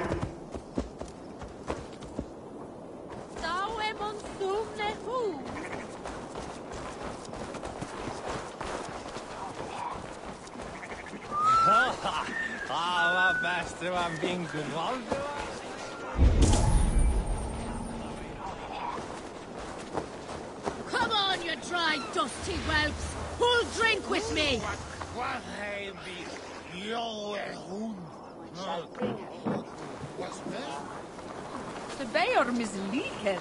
Come on, you dry, dusty whelps! Who'll drink with me? The Bayor misleaken.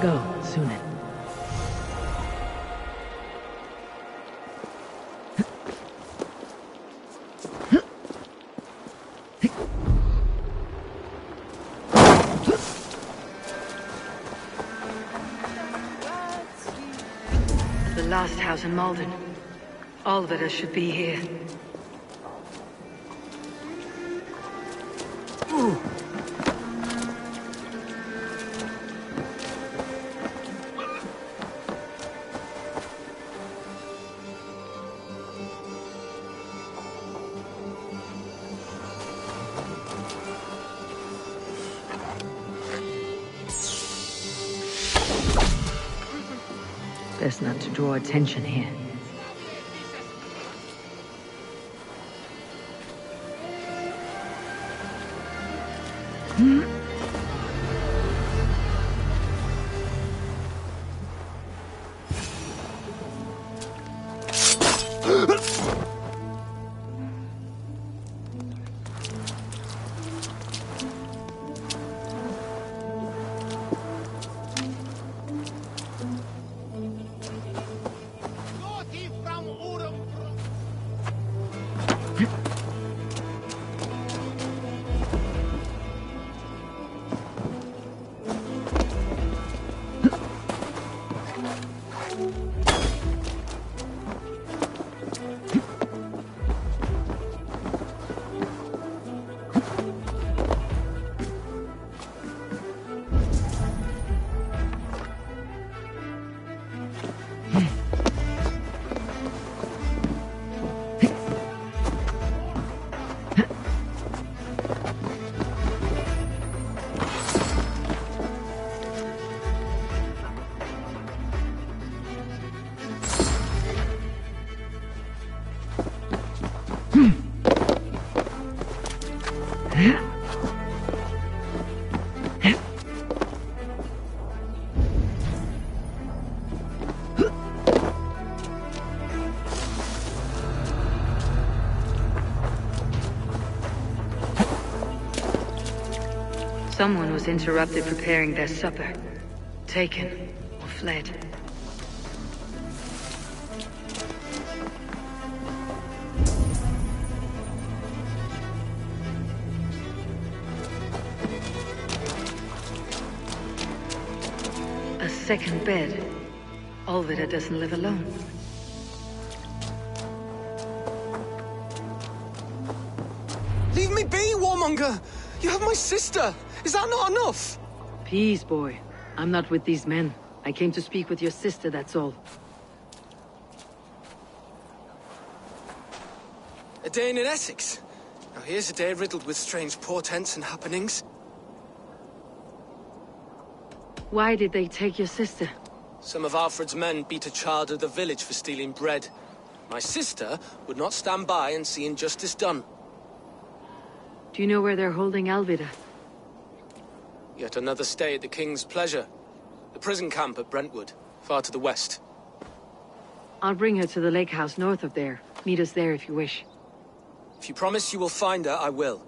Go, Sunan. The last house in Malden. All of us should be here. Ooh. Best not to draw attention here. Someone was interrupted preparing their supper. Taken or fled. A second bed. Olvida doesn't live alone. Leave me be, warmonger! You have my sister! Is that not enough? Peace, boy. I'm not with these men. I came to speak with your sister, that's all. A day in Essex. Now here's a day riddled with strange portents and happenings. Why did they take your sister? Some of Alfred's men beat a child of the village for stealing bread. My sister would not stand by and see injustice done. Do you know where they're holding Alvida? Yet another stay at the King's pleasure. The prison camp at Brentwood, far to the west. I'll bring her to the lake house north of there. Meet us there if you wish. If you promise you will find her, I will.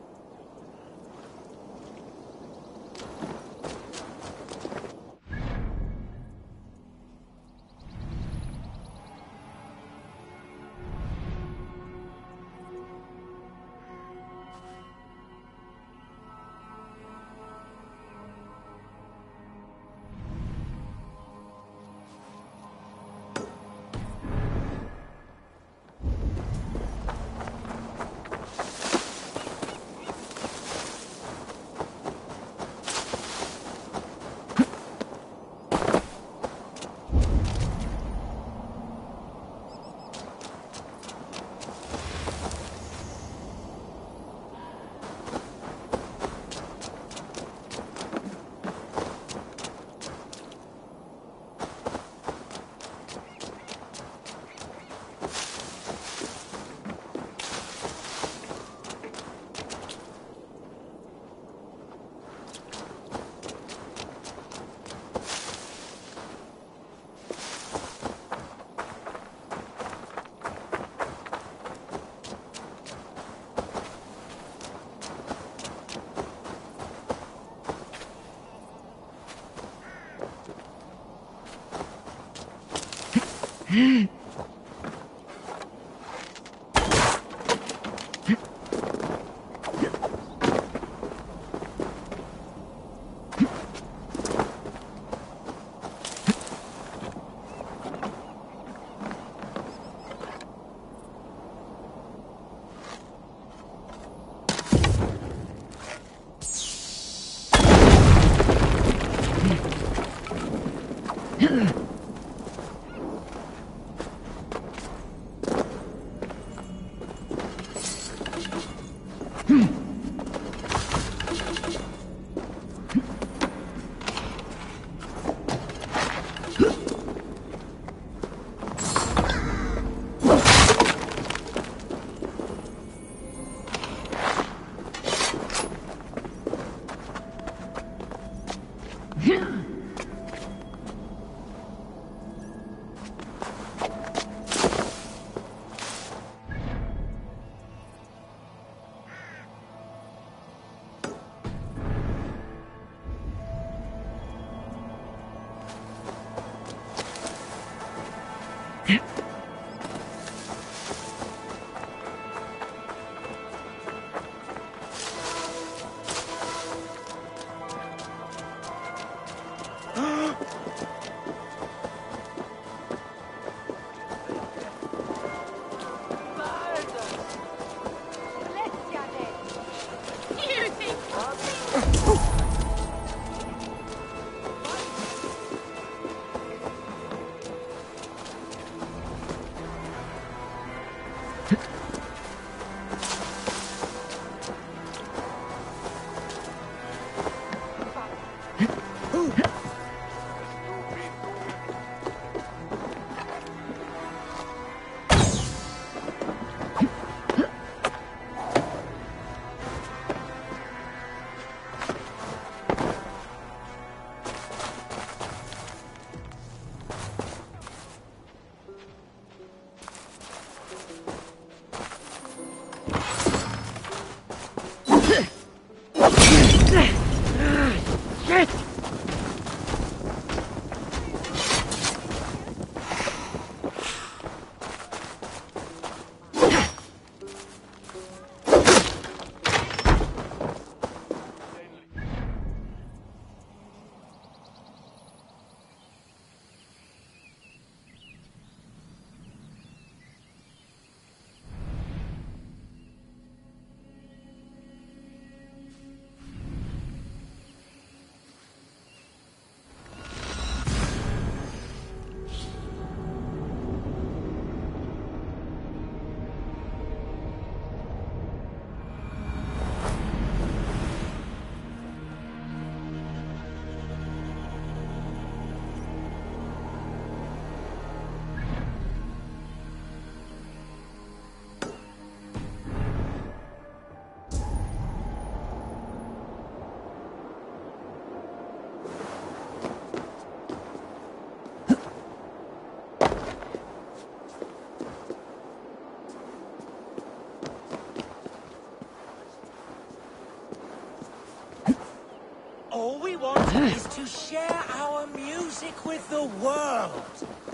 is to share our music with the world.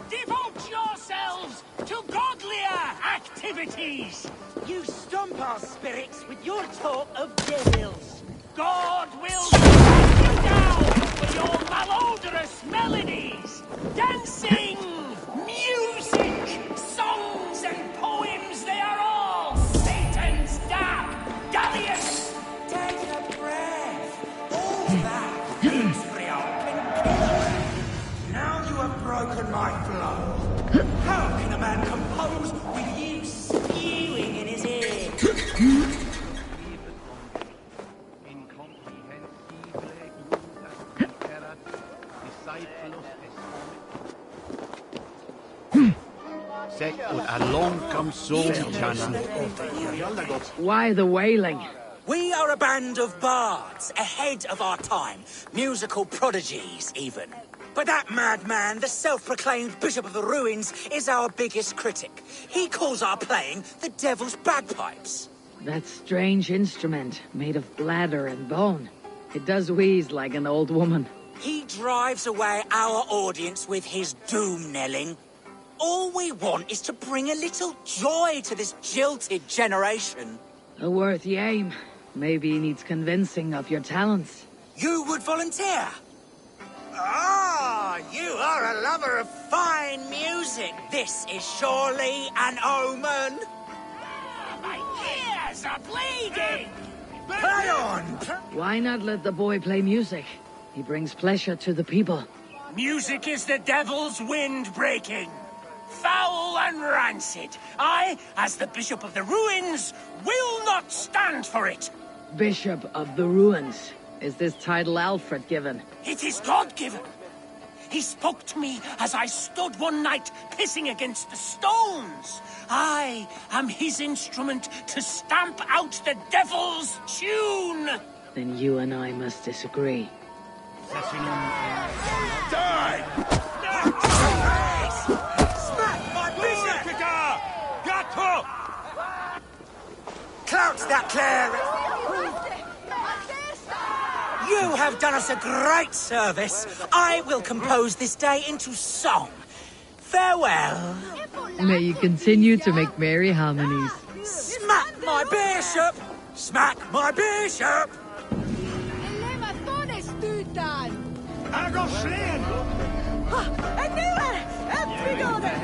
Devote yourselves to godlier activities! You stomp our spirits with your talk of devils. God will strike you down for your malodorous melodies! Dancing, music, songs and poems, they are all Satan's dark dalliance! Take a breath. All that vitriol can kill. Now you have broken my flow. How can a man compose with you spewing in his ear? Why the wailing? We are a band of bards, ahead of our time. Musical prodigies, even. But that madman, the self-proclaimed Bishop of the Ruins, is our biggest critic. He calls our playing the Devil's Bagpipes. That strange instrument, made of bladder and bone. It does wheeze like an old woman. He drives away our audience with his doom-knelling. All we want is to bring a little joy to this jilted generation. A worthy aim. Maybe he needs convincing of your talents. You would volunteer? Ah, you are a lover of fine music. This is surely an omen. My ears are bleeding! Play on! Why not let the boy play music? He brings pleasure to the people. Music is the devil's wind breaking. Foul and rancid. I, as the Bishop of the Ruins, will not stand for it. Bishop of the Ruins. Is this title Alfred given? It is God-given. He spoke to me as I stood one night pissing against the stones. I am his instrument to stamp out the devil's tune. Then you and I must disagree. Die! Smack my bishop! Clout that cleric! You have done us a great service. I will compose this day into song. Farewell. May you continue to make merry harmonies. Smack my bishop! Smack my bishop! Jag går slen! En nu! Upp vi går det!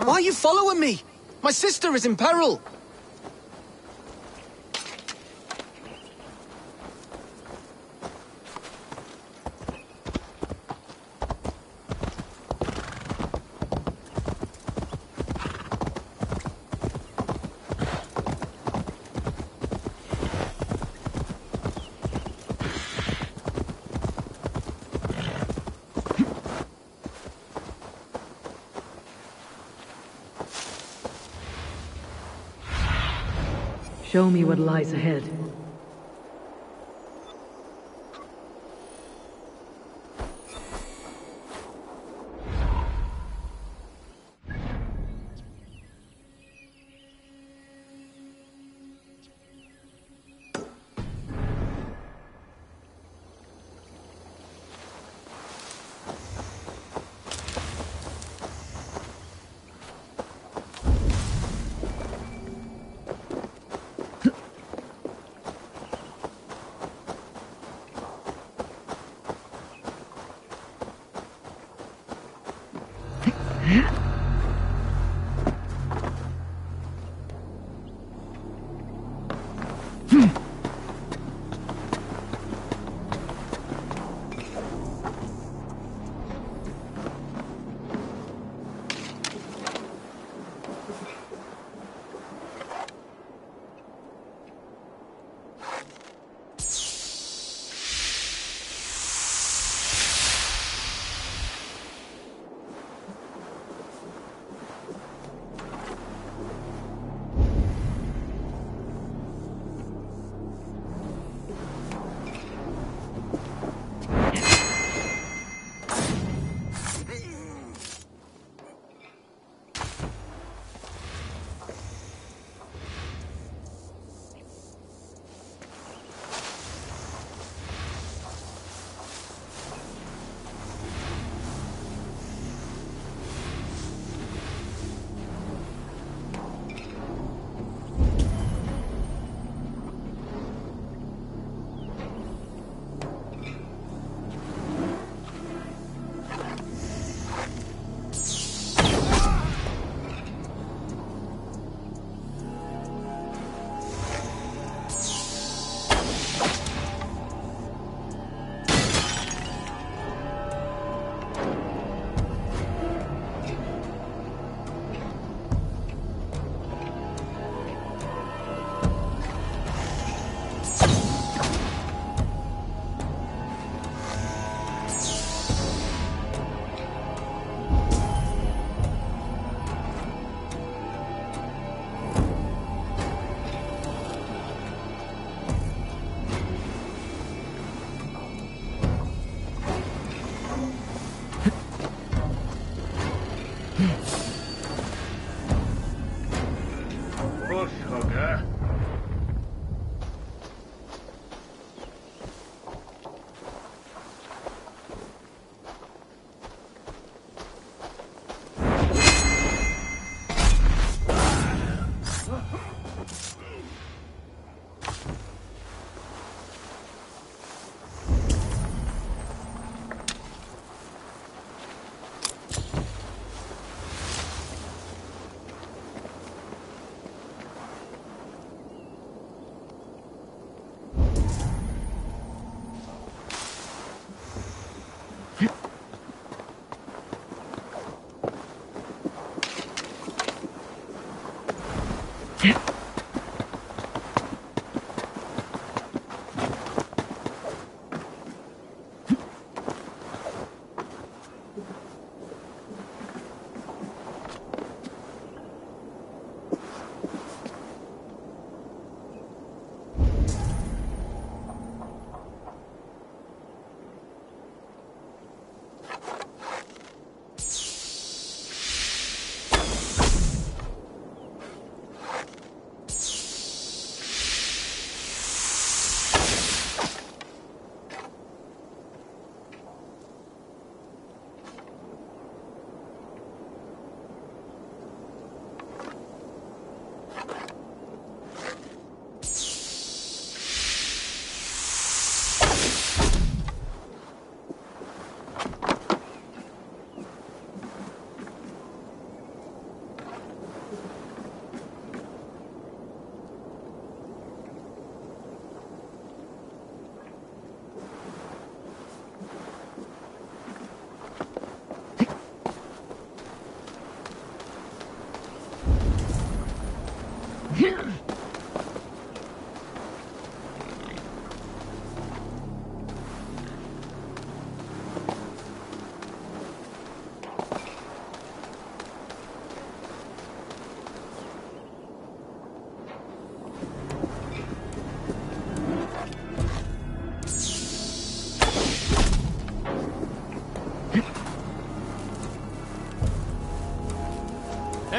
Why are you following me? My sister is in peril. Show me what lies ahead.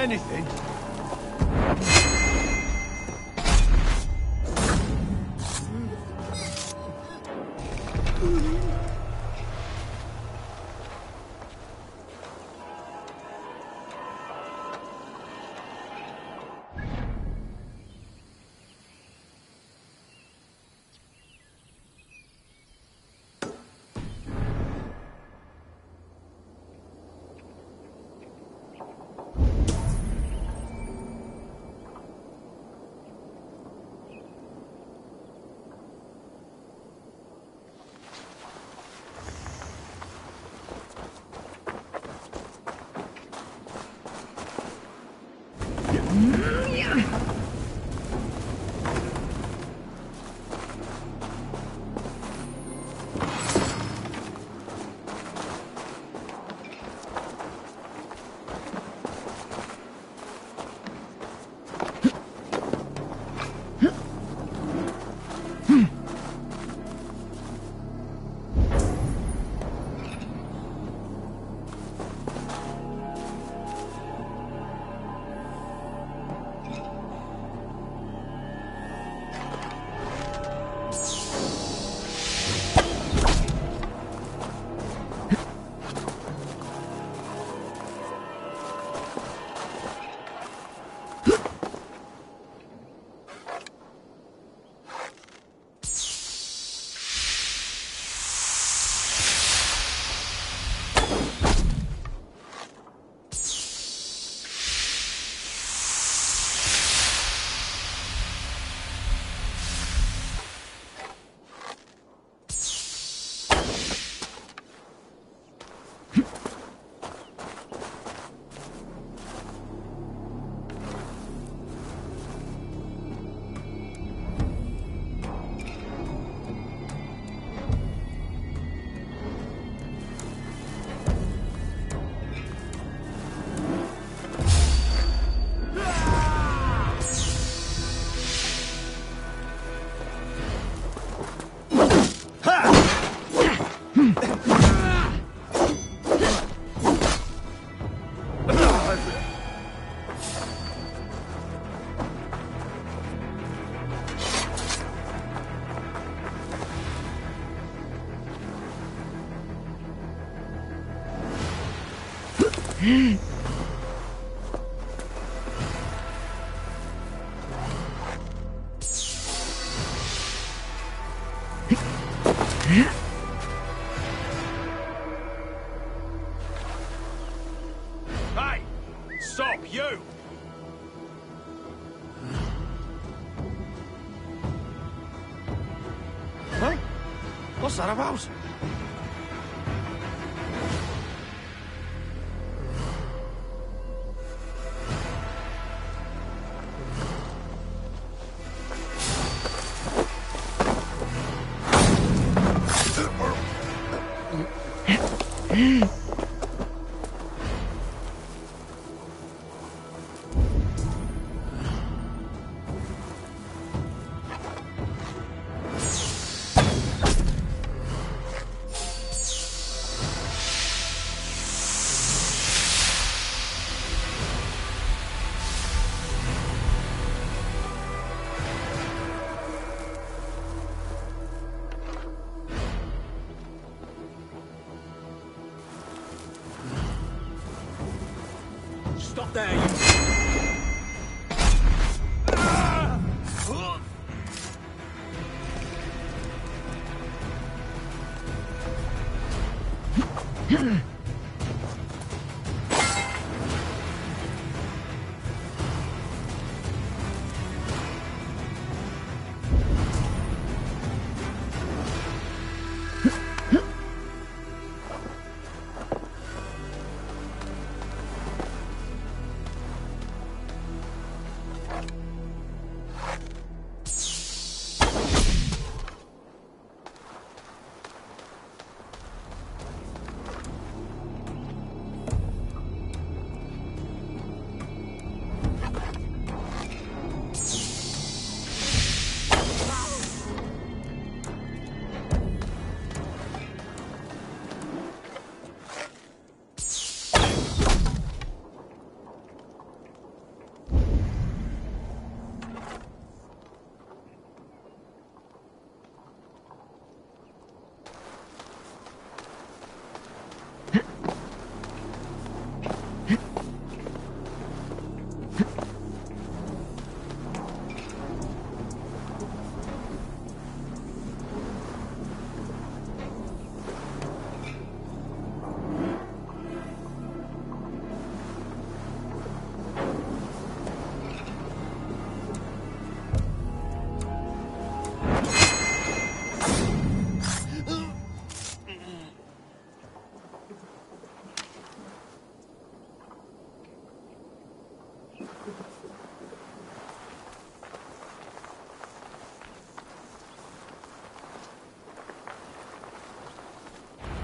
Anything? Hey! Stop, you! Huh? What's that about? Stop there, you...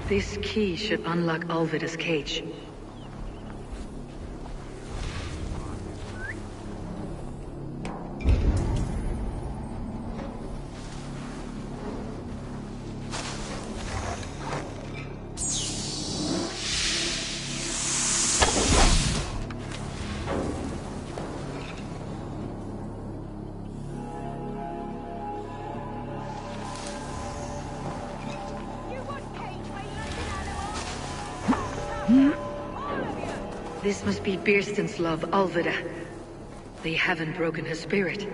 This key should unlock Alvida's cage. This must be Birston's love, Alvida. They haven't broken her spirit.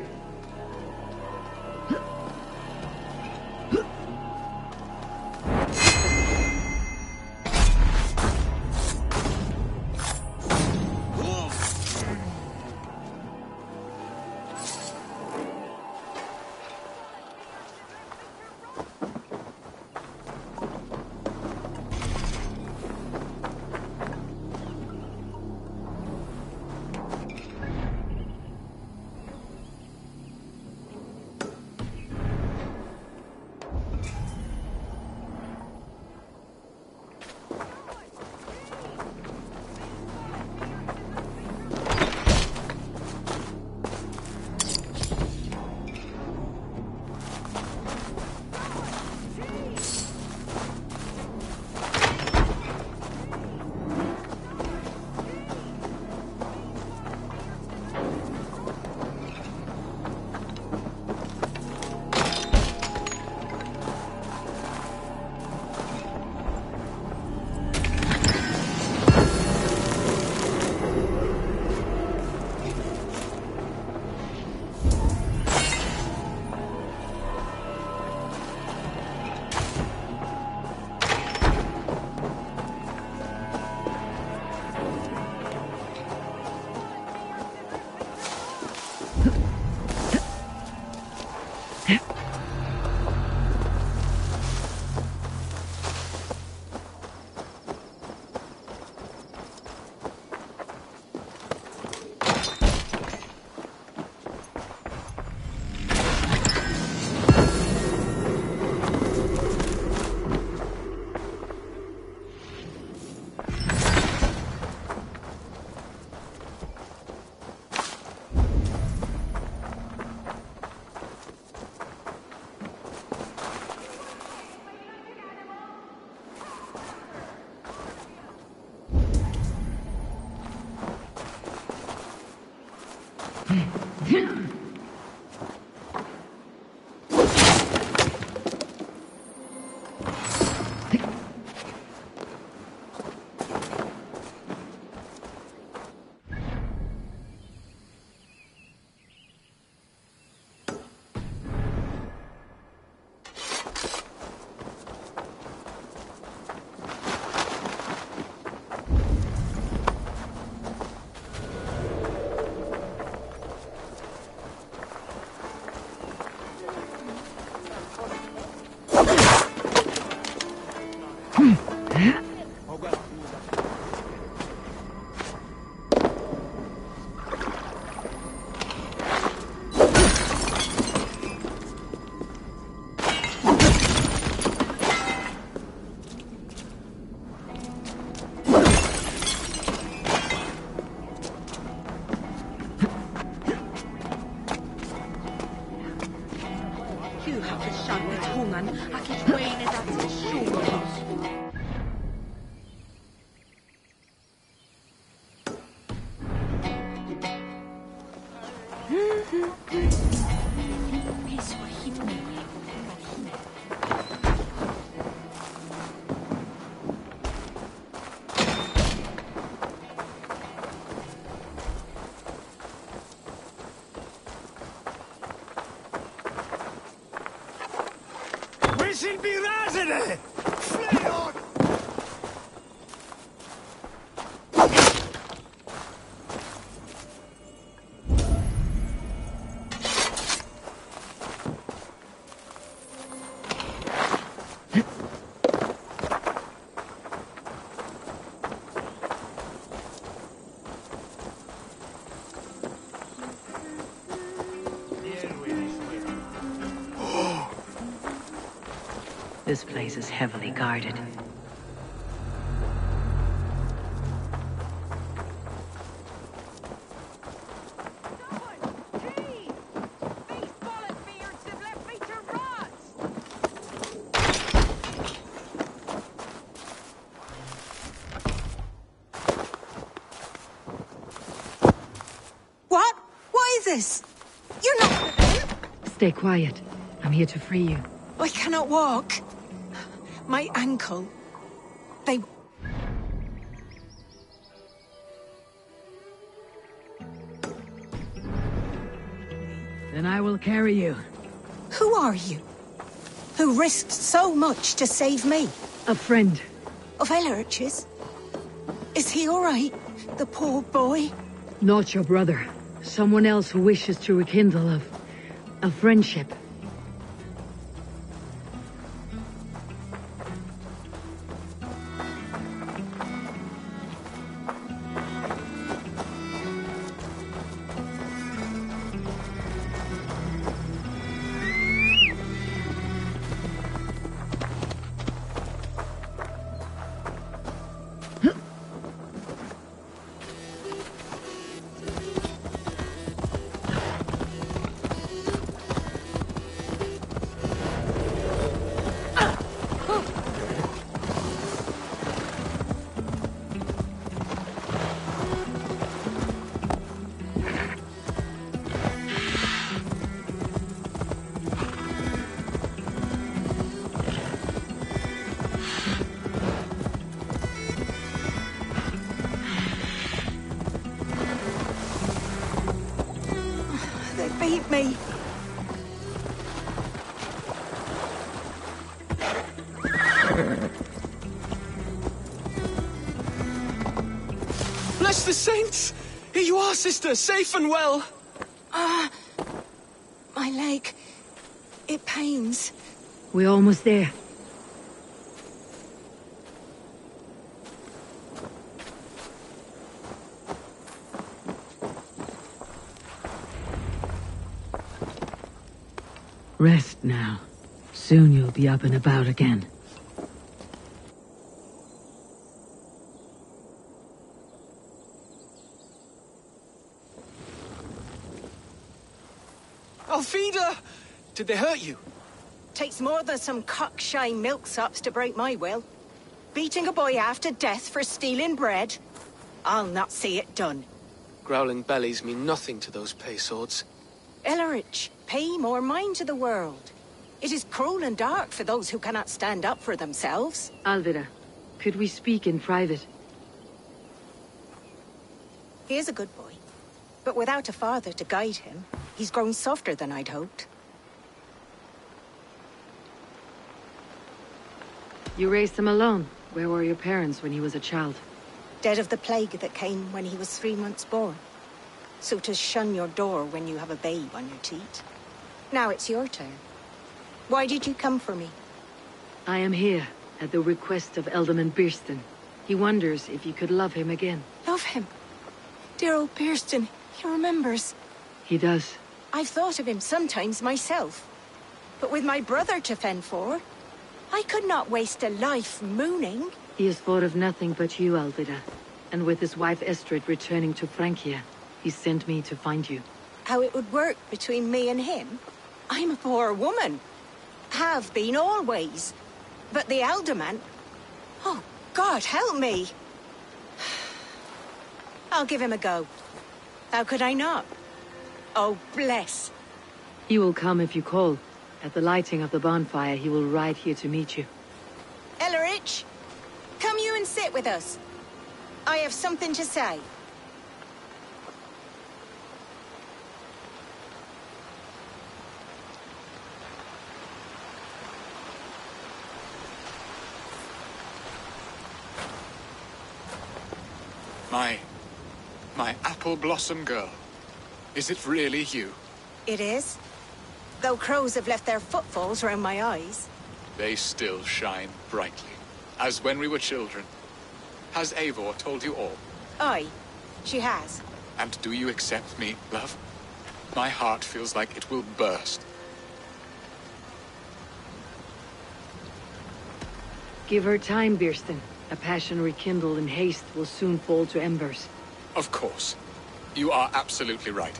This place is heavily guarded. this? You're not one of them! Stay quiet. I'm here to free you. I cannot walk. My ankle. They... Then I will carry you. Who are you? Who risked so much to save me? A friend. Of Elrich's? Is he all right? The poor boy? Not your brother. Someone else who wishes to rekindle a friendship. Beat me. Bless the saints! Here you are, sister, safe and well. My leg. It pains. We're almost there. Rest now. Soon you'll be up and about again. Alfida! Did they hurt you? Takes more than some cockshy milksops to break my will. Beating a boy half to death for stealing bread? I'll not see it done. Growling bellies mean nothing to those pay swords. Elrich, pay more mind to the world. It is cruel and dark for those who cannot stand up for themselves. Alvida, could we speak in private? He is a good boy, but without a father to guide him, he's grown softer than I'd hoped. You raised him alone. Where were your parents when he was a child? Dead of the plague that came when he was 3 months born. So to shun your door when you have a babe on your teat. Now it's your turn. Why did you come for me? I am here, at the request of Alderman Birston. He wonders if you could love him again. Love him? Dear old Birston, he remembers. He does. I've thought of him sometimes myself. But with my brother to fend for, I could not waste a life mooning. He has thought of nothing but you, Alvida. And with his wife Estrid returning to Francia, he sent me to find you. How it would work between me and him? I'm a poor woman. Have been always. But the alderman... Oh, God, help me. I'll give him a go. How could I not? Oh, bless. He will come if you call. At the lighting of the bonfire, he will ride here to meet you. Elrich, come you and sit with us. I have something to say. My apple blossom girl. Is it really you? It is. Though crows have left their footfalls round my eyes. They still shine brightly, as when we were children. Has Eivor told you all? Aye, she has. And do you accept me, love? My heart feels like it will burst. Give her time, Birston. A passion rekindled in haste will soon fall to embers. Of course. You are absolutely right.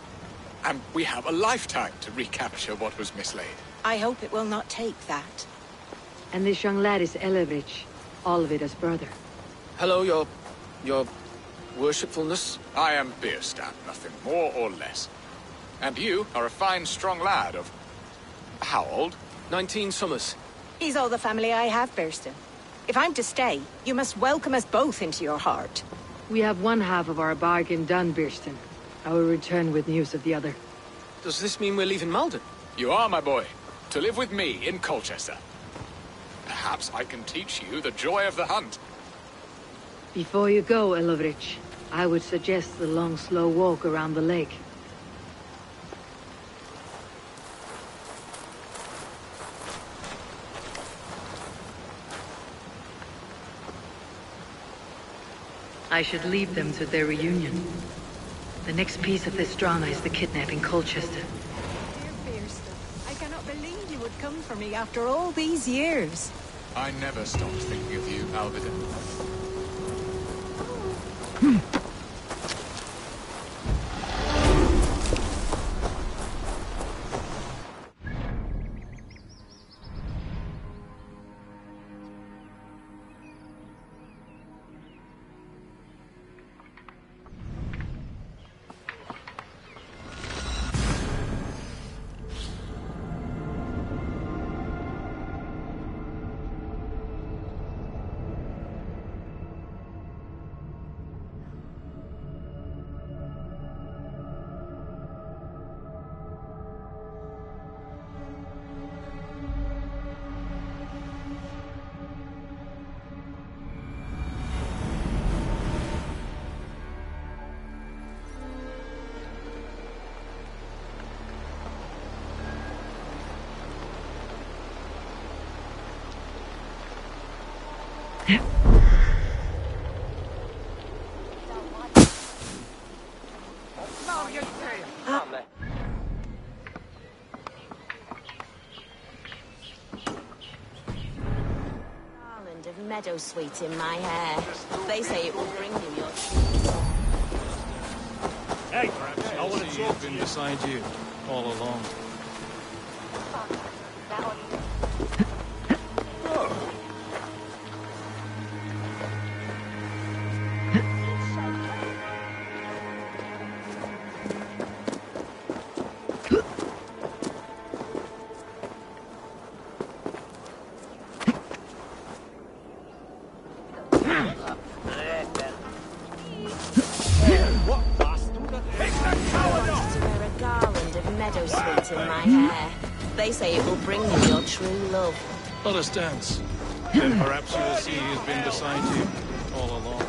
And we have a lifetime to recapture what was mislaid. I hope it will not take that. And this young lad is Elevich, Alvida's brother. Hello, your worshipfulness. I am Birstan, nothing more or less. And you are a fine, strong lad of... how old? 19 summers. He's all the family I have, Burston. If I'm to stay, you must welcome us both into your heart. We have one half of our bargain done, Burston. I will return with news of the other. Does this mean we're leaving Malden? You are, my boy. To live with me in Colchester. Perhaps I can teach you the joy of the hunt. Before you go, Elovrich, I would suggest the long, slow walk around the lake. I should leave them to their reunion. The next piece of this drama is the kidnapping Colchester. Dear Burston, I cannot believe you would come for me after all these years. I never stopped thinking of you, Alvida. Meadow sweet in my hair. They say it will bring you your... Hey, I want to talk. Been beside you all along. They say it will bring you your true love. Let us dance. Then perhaps you will see he has been beside you all along.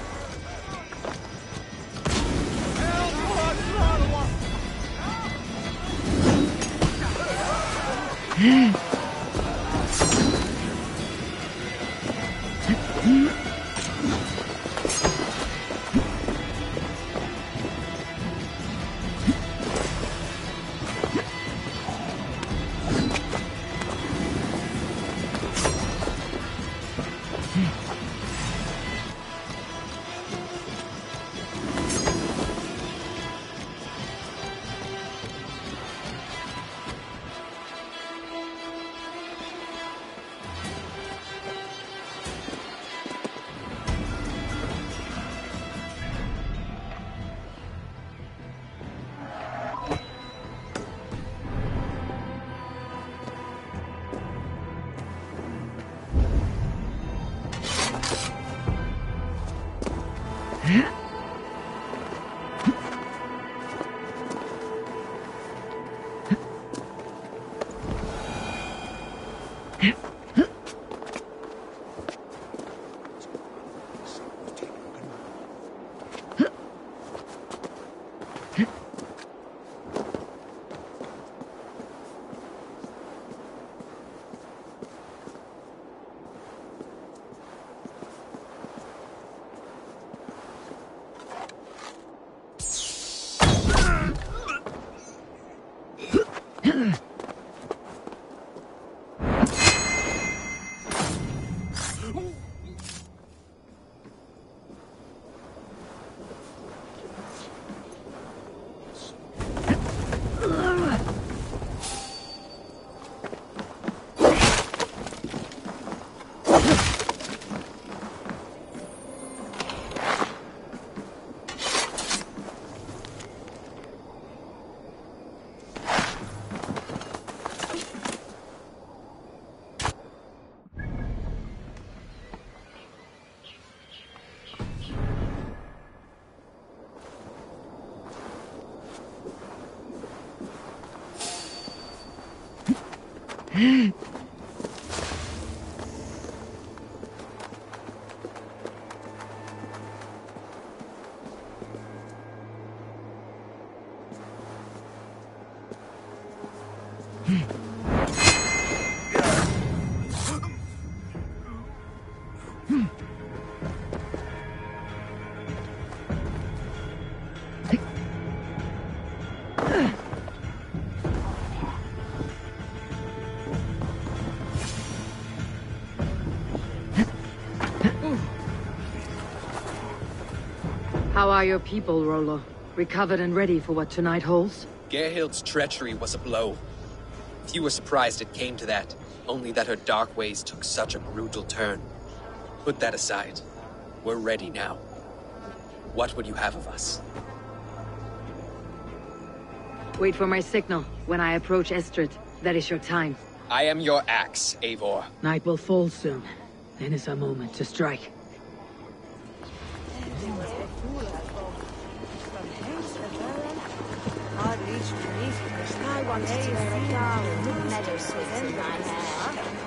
How are your people, Rollo? Recovered and ready for what tonight holds? Gerhild's treachery was a blow. Few were surprised it came to that, only that her dark ways took such a brutal turn. Put that aside. We're ready now. What would you have of us? Wait for my signal. When I approach Estrid, that is your time. I am your axe, Eivor. Night will fall soon. Then is our moment to strike.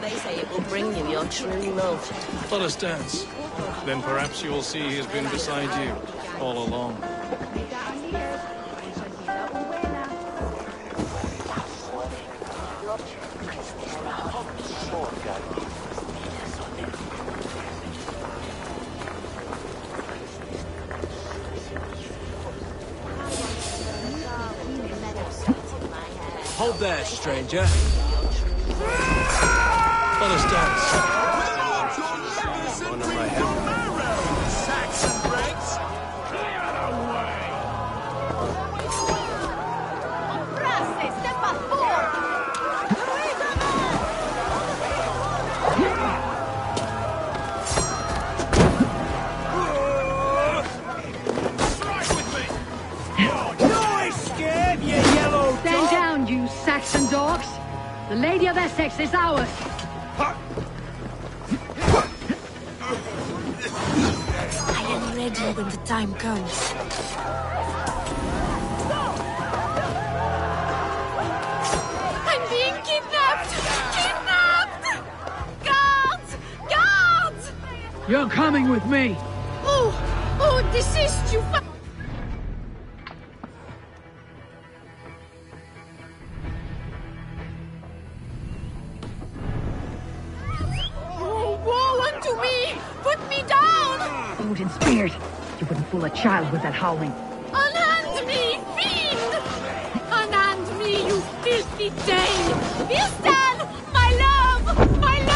They say it will bring you your true love. Let us dance. Then perhaps you will see he has been beside you all along. Hold there, stranger. Let us dance. Honor my head. Saxon breaks. Stand down, you Saxon dogs! The Lady of Essex is ours! I am ready when the time comes. I'm being kidnapped! Kidnapped! Guards! Guards! You're coming with me! Oh, desist, you woe unto me! Put me down! Odin's beard! You wouldn't fool a child with that howling. Unhand me, fiend! Unhand me, you filthy Dane! Bilstan! My love! My love!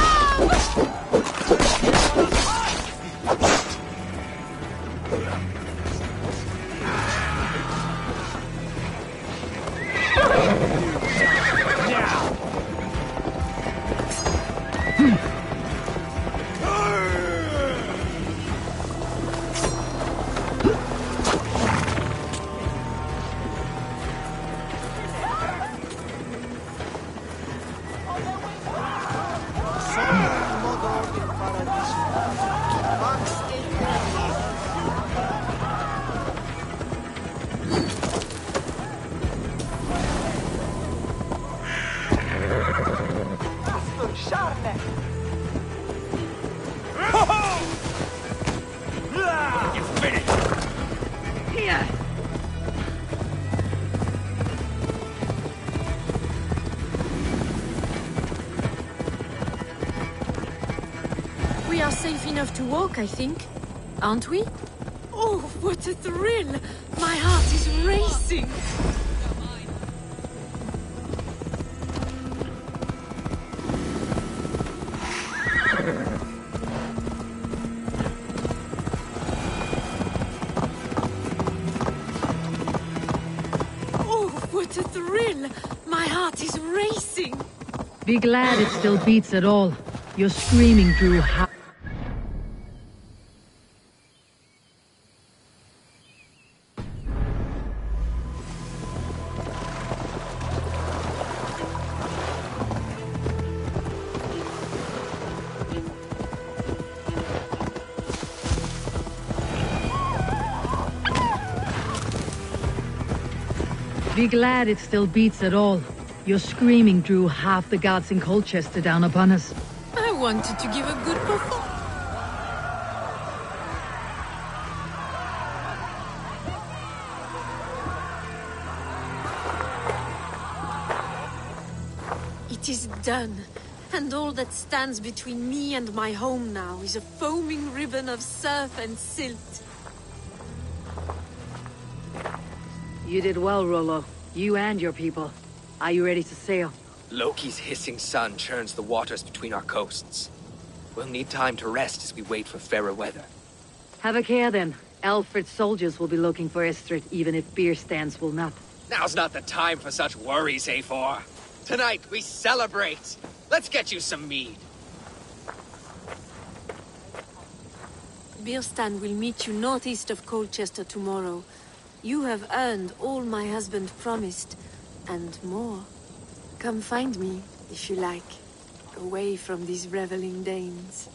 We are safe enough to walk, I think. Aren't we? Oh, what a thrill! My heart is racing! Oh, what a thrill! My heart is racing! Be glad it still beats at all. Your screaming drew high. Be glad it still beats at all. Your screaming drew half the guards in Colchester down upon us. I wanted to give a good performance. It is done. And all that stands between me and my home now is a foaming ribbon of surf and silt. You did well, Rollo. You and your people. Are you ready to sail? Loki's hissing sun churns the waters between our coasts. We'll need time to rest as we wait for fairer weather. Have a care then. Alfred's soldiers will be looking for Estrid, even if beer stands will not. Now's not the time for such worries, A4. Tonight, we celebrate. Let's get you some mead. Birstand will meet you northeast of Colchester tomorrow. You have earned all my husband promised, and more. Come find me, if you like, away from these reveling Danes.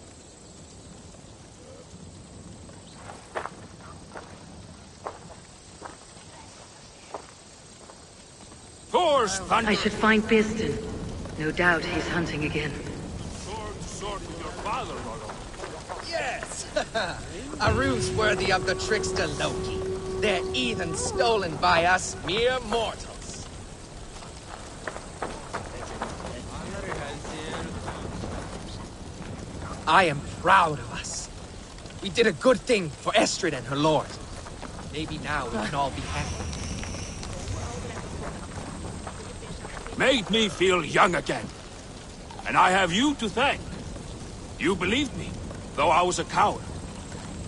I should find Piston. No doubt he's hunting again. Sword with your father, Rollo. Yes! A ruse worthy of the trickster Loki. They're even stolen by us mere mortals. I am proud of us. We did a good thing for Estrid and her lord. Maybe now we can all be happy. Made me feel young again. And I have you to thank. You believed me, though I was a coward.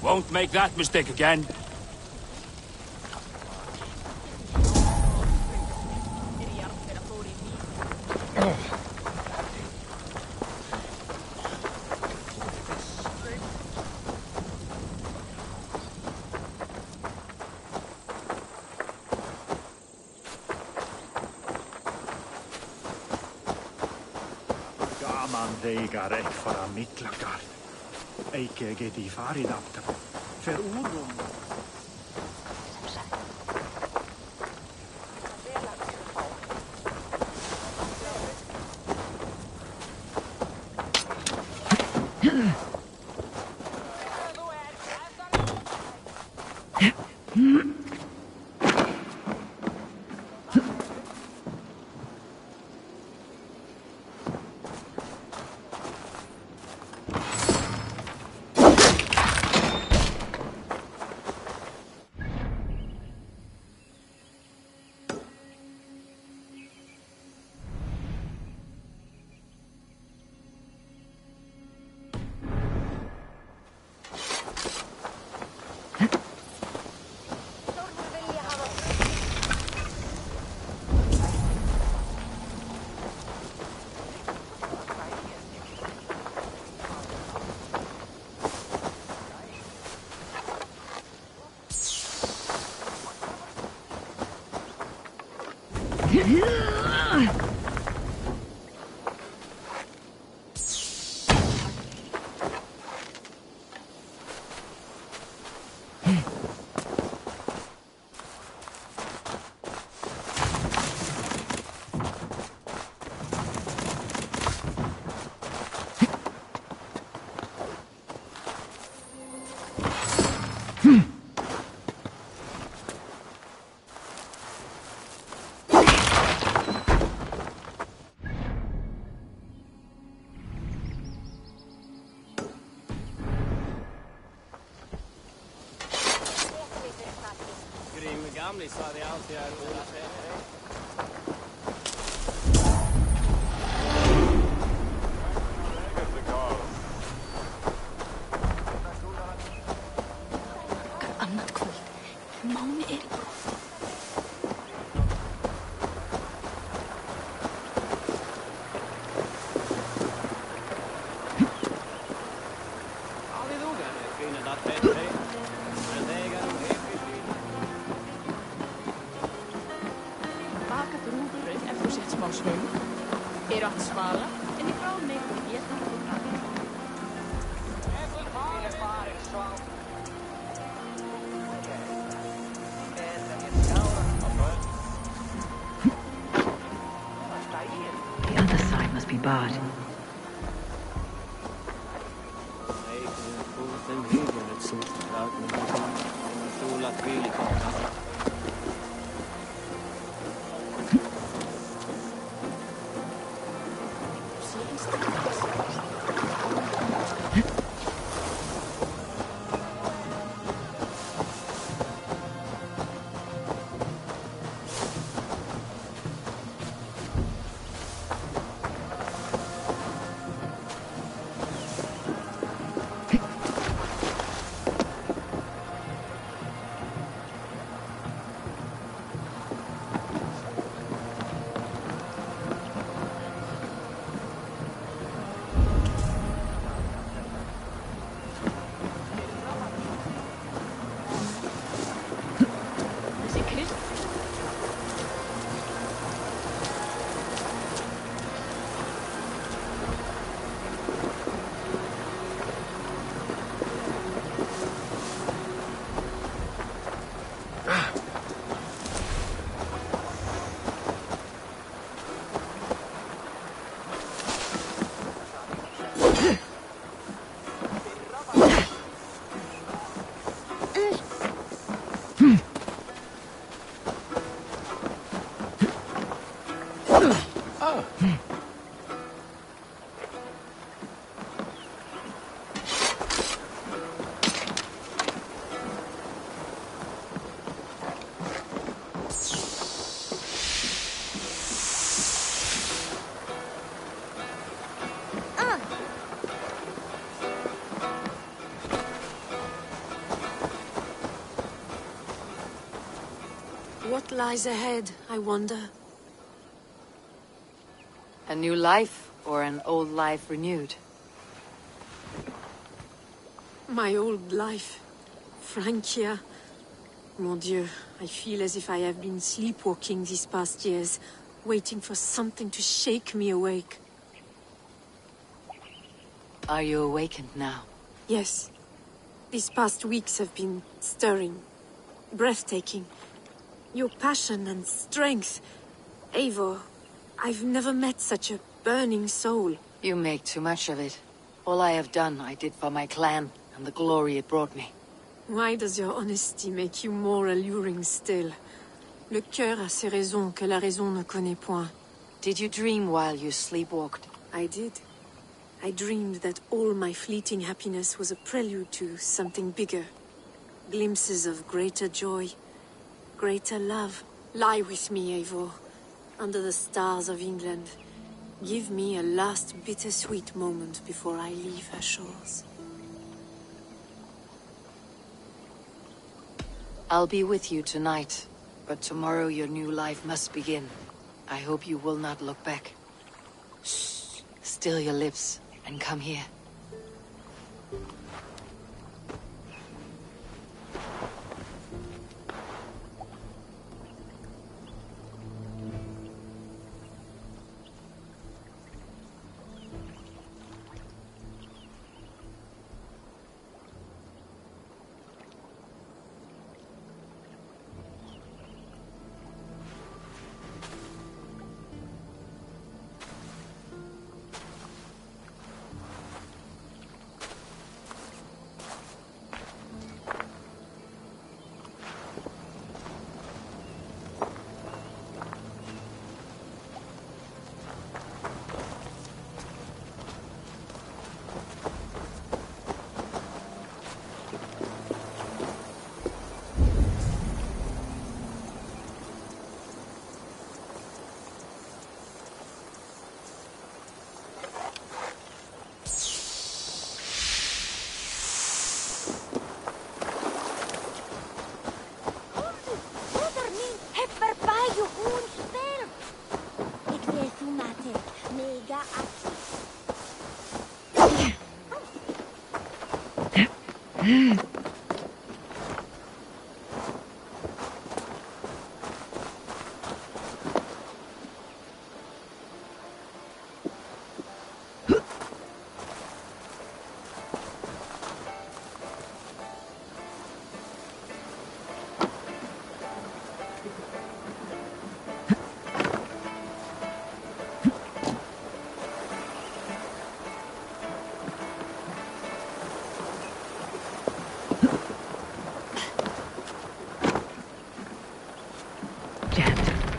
Won't make that mistake again. Veigar ek fara mittlakar. Eike geti farin after. För oron. Gamlis sa det alltid är orättfärdigt. Annat kvöld. Máni er í brott. Eru að svala, en í frá mig ég þarf að fara. must be barred. What lies ahead, I wonder? A new life, or an old life renewed? My old life. Francia. Mon Dieu, I feel as if I have been sleepwalking these past years, waiting for something to shake me awake. Are you awakened now? Yes. These past weeks have been stirring, breathtaking. Your passion and strength. Eivor, I've never met such a burning soul. You make too much of it. All I have done, I did for my clan, and the glory it brought me. Why does your honesty make you more alluring still? Le cœur a ses raisons que la raison ne connaît point. Did you dream while you sleepwalked? I did. I dreamed that all my fleeting happiness was a prelude to something bigger. Glimpses of greater joy, greater love. Lie with me, Eivor, under the stars of England. Give me a last bittersweet moment before I leave her shores. I'll be with you tonight, but tomorrow your new life must begin. I hope you will not look back. Shh. Still your lips, and come here.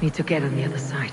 Need to get on the other side.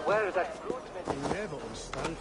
Where is that fruit? Never understand.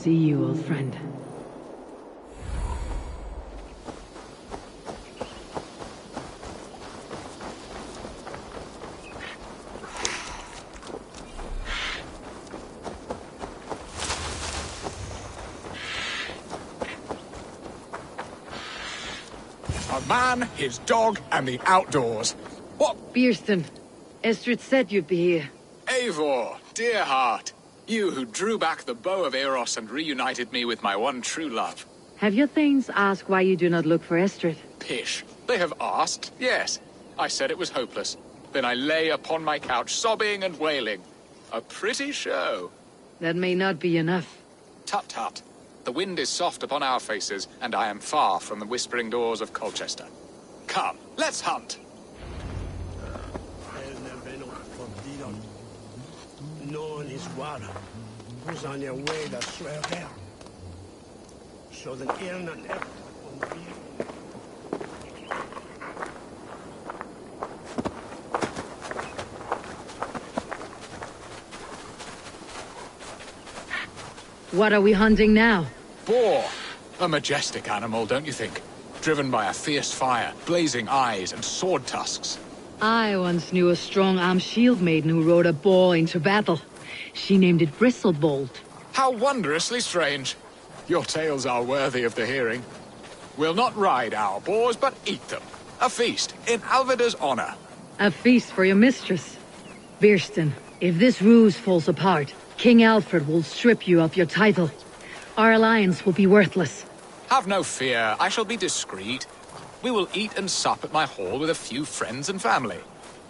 see you, old friend. A man, his dog, and the outdoors. What? Bierston, Estrid said you'd be here. Eivor, dear heart. You who drew back the bow of Eros and reunited me with my one true love. Have your thanes asked why you do not look for Estrid? Pish. They have asked, yes. I said it was hopeless. Then I lay upon my couch, sobbing and wailing. A pretty show. That may not be enough. Tut-tut. The wind is soft upon our faces, and I am far from the whispering doors of Colchester. Come, let's hunt. Nån is water. Who's on your way to swear there? Så den ena What are we hunting now? Boar. A majestic animal, don't you think? Driven by a fierce fire, blazing eyes, and sword tusks. I once knew a strong-armed shield maiden who rode a boar into battle. She named it Bristlebolt. How wondrously strange. Your tales are worthy of the hearing. We'll not ride our boars, but eat them. A feast, in Alvida's honor. A feast for your mistress. Bierston, if this ruse falls apart, King Alfred will strip you of your title. Our alliance will be worthless. Have no fear, I shall be discreet. We will eat and sup at my hall with a few friends and family.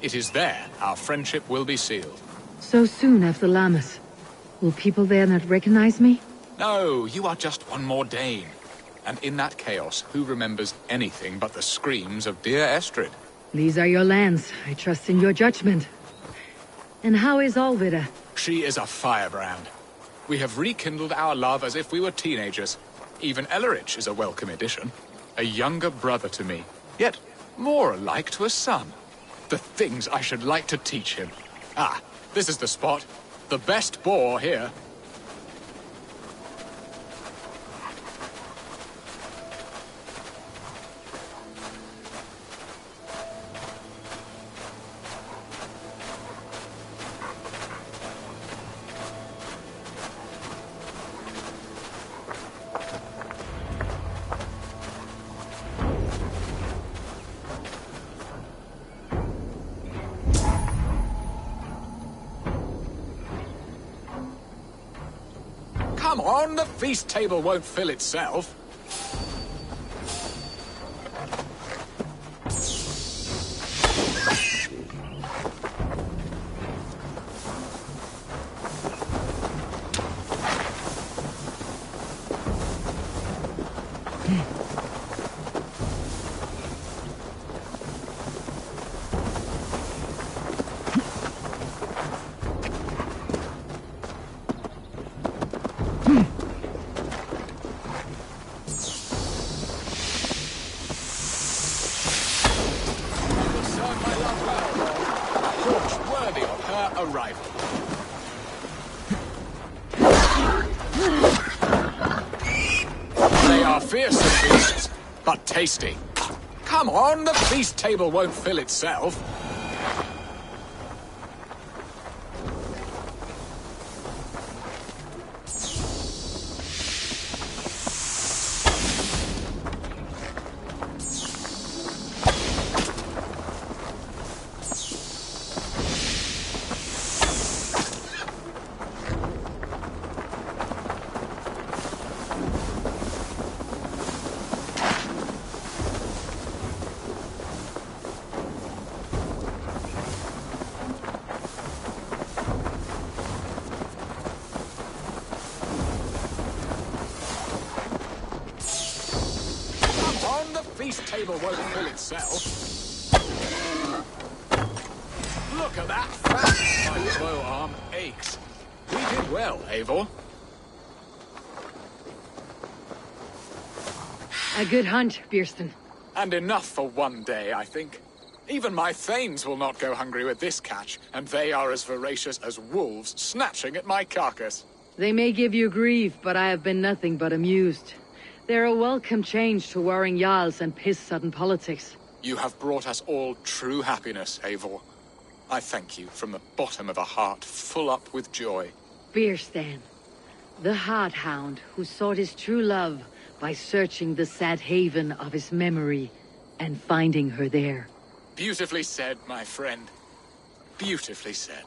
It is there our friendship will be sealed. So soon after Lammas. Will people there not recognize me? No, you are just one more Dane. And in that chaos, who remembers anything but the screams of dear Estrid? These are your lands. I trust in your judgment. And how is Alvida? She is a firebrand. We have rekindled our love as if we were teenagers. Even Ellerich is a welcome addition. A younger brother to me, yet more alike to a son. The things I should like to teach him. Ah, this is the spot. The best boar here. Come on, the feast table won't fill itself. Fearsome beasts, but tasty. Come on, the feast table won't fill itself. Feast table won't fill itself. Look at that fat! My bow arm aches. We did well, Eivor. A good hunt, Bierston. And enough for one day, I think. Even my thanes will not go hungry with this catch, and they are as voracious as wolves snatching at my carcass. They may give you grief, but I have been nothing but amused. They're a welcome change to warring Jarls and piss-sudden politics. You have brought us all true happiness, Eivor. I thank you from the bottom of a heart full up with joy. Bierstan, the Heart Hound who sought his true love by searching the sad haven of his memory and finding her there. Beautifully said, my friend. Beautifully said.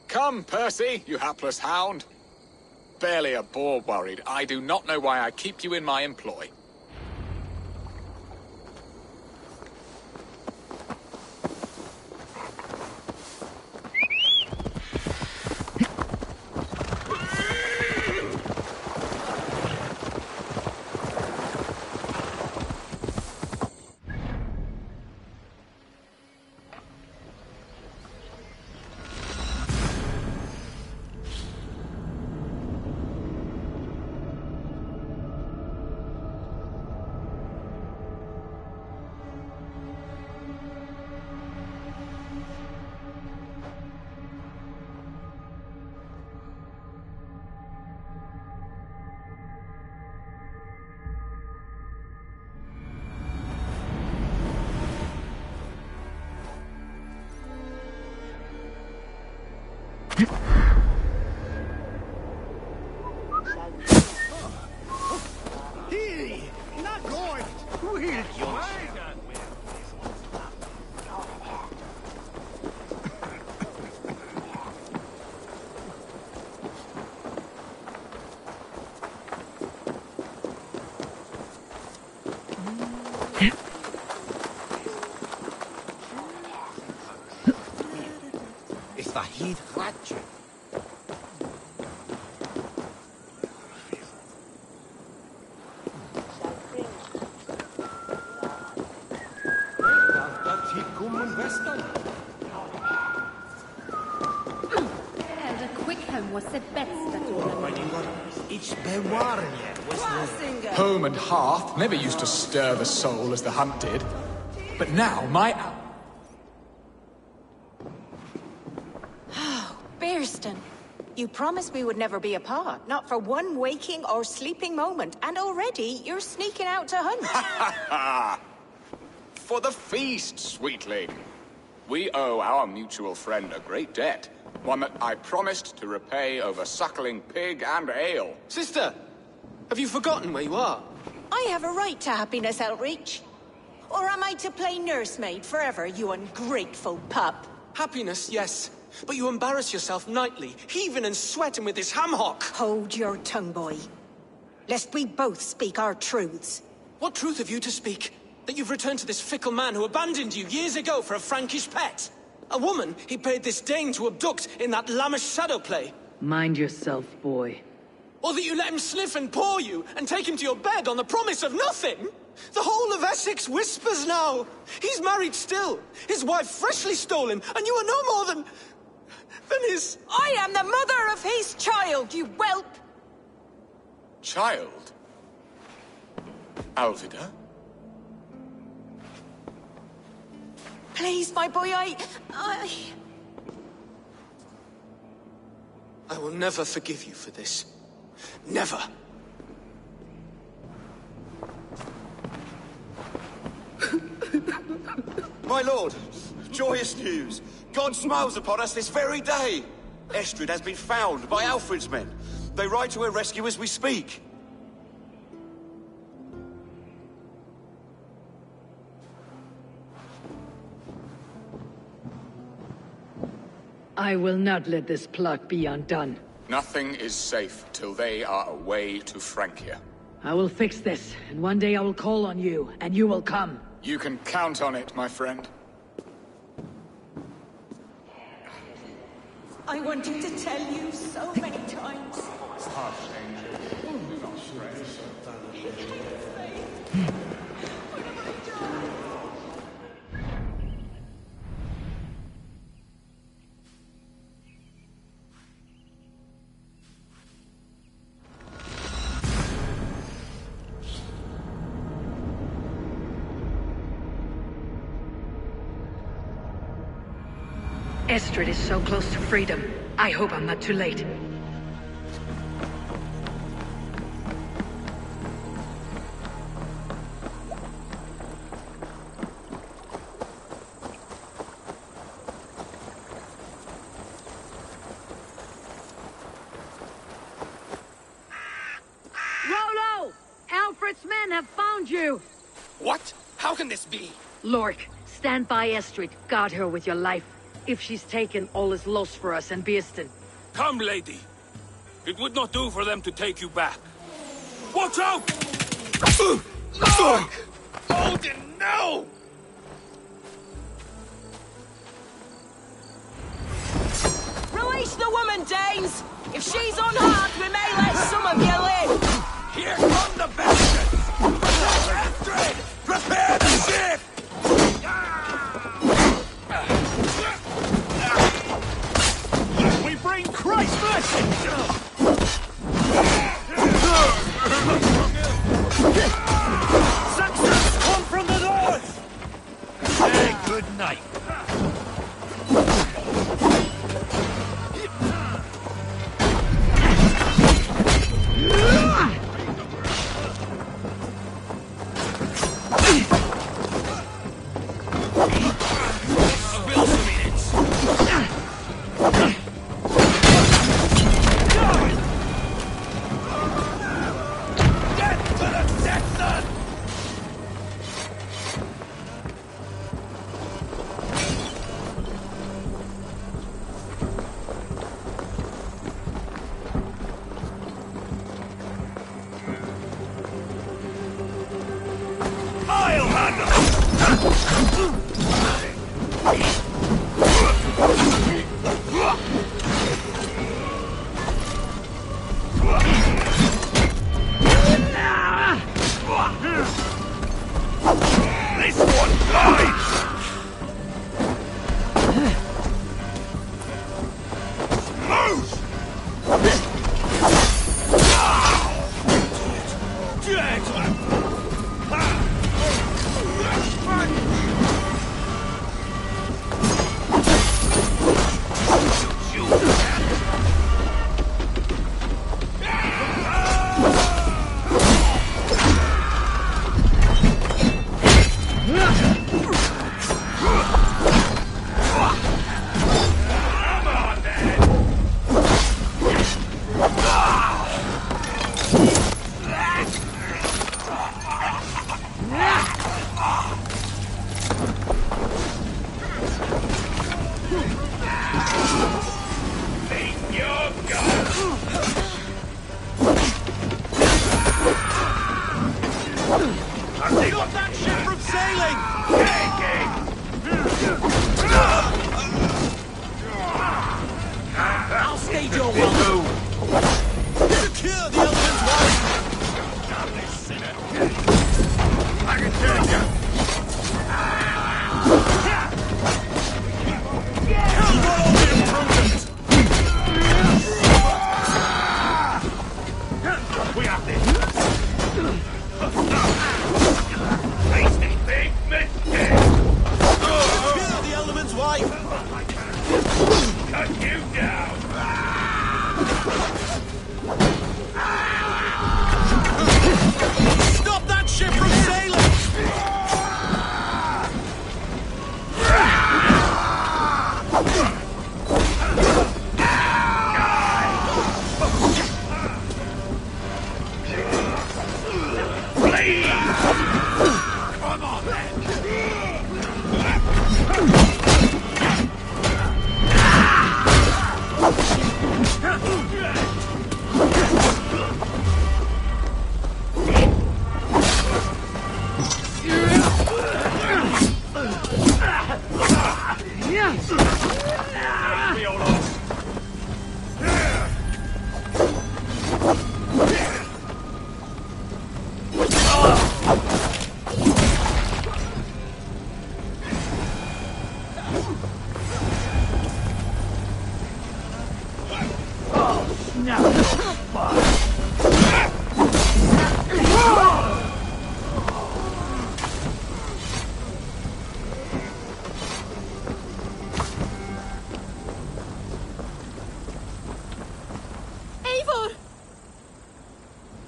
Come, Percy, you hapless hound. Barely a boar worried. I do not know why I keep you in my employ. Home and hearth never used to stir the soul as the hunt did. But now, my... Oh, Bierstan. You promised we would never be apart, not for one waking or sleeping moment, and already you're sneaking out to hunt. For the feast, sweetling. We owe our mutual friend a great debt. One that I promised to repay over suckling pig and ale. Sister! Have you forgotten where you are? I have a right to happiness, Outreach. Or am I to play nursemaid forever, you ungrateful pup? Happiness, yes. But you embarrass yourself nightly, heaving and sweating with this ham-hock. Hold your tongue, boy. Lest we both speak our truths. What truth have you to speak? That you've returned to this fickle man who abandoned you years ago for a Frankish pet? A woman he paid this Dane to abduct in that lammish shadow play? Mind yourself, boy. Or that you let him sniff and paw you, and take him to your bed on the promise of nothing? The whole of Essex whispers now. He's married still, his wife freshly stolen, and you are no more than his... I am the mother of his child, you whelp! Child? Alvida? Please, my boy, I will never forgive you for this. Never. My lord, joyous news. God smiles upon us this very day. Estrid has been found by Alfred's men. They ride to her rescue as we speak. I will not let this plot be undone. Nothing is safe till they are away to Francia. I will fix this, and one day I will call on you, and you will come. You can count on it, my friend. I wanted to tell you so many times. Estrid is so close to freedom. I hope I'm not too late. What? How can this be? Lork, stand by Estrid. Guard her with your life. If she's taken, all is lost for us and Beeston. Come, lady. It would not do for them to take you back. Watch out! Odin, no! Release the woman, Danes! If she's unharmed, we may let some of you live! Here come the bastards! Astrid! Prepare the ship! We bring Christ's blessings! Saxons come from the north! Hey, good night.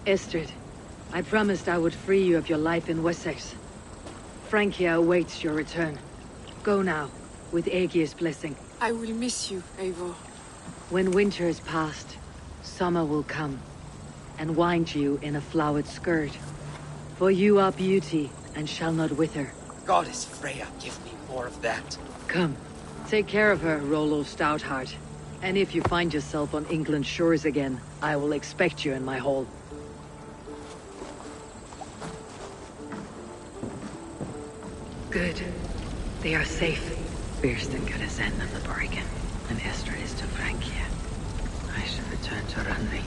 Estrid, I promised I would free you of your life in Wessex. Francia awaits your return. Go now, with Aegir's blessing. I will miss you, Eivor. When winter is past, summer will come, and wind you in a flowered skirt. For you are beauty, and shall not wither. Goddess Freya, give me more of that. Come, take care of her, Rollo Stoutheart. And if you find yourself on England's shores again, I will expect you in my hall. Good. They are safe. Birsten got his end of the bargain, and Esther is to Francia. I should return to Runry.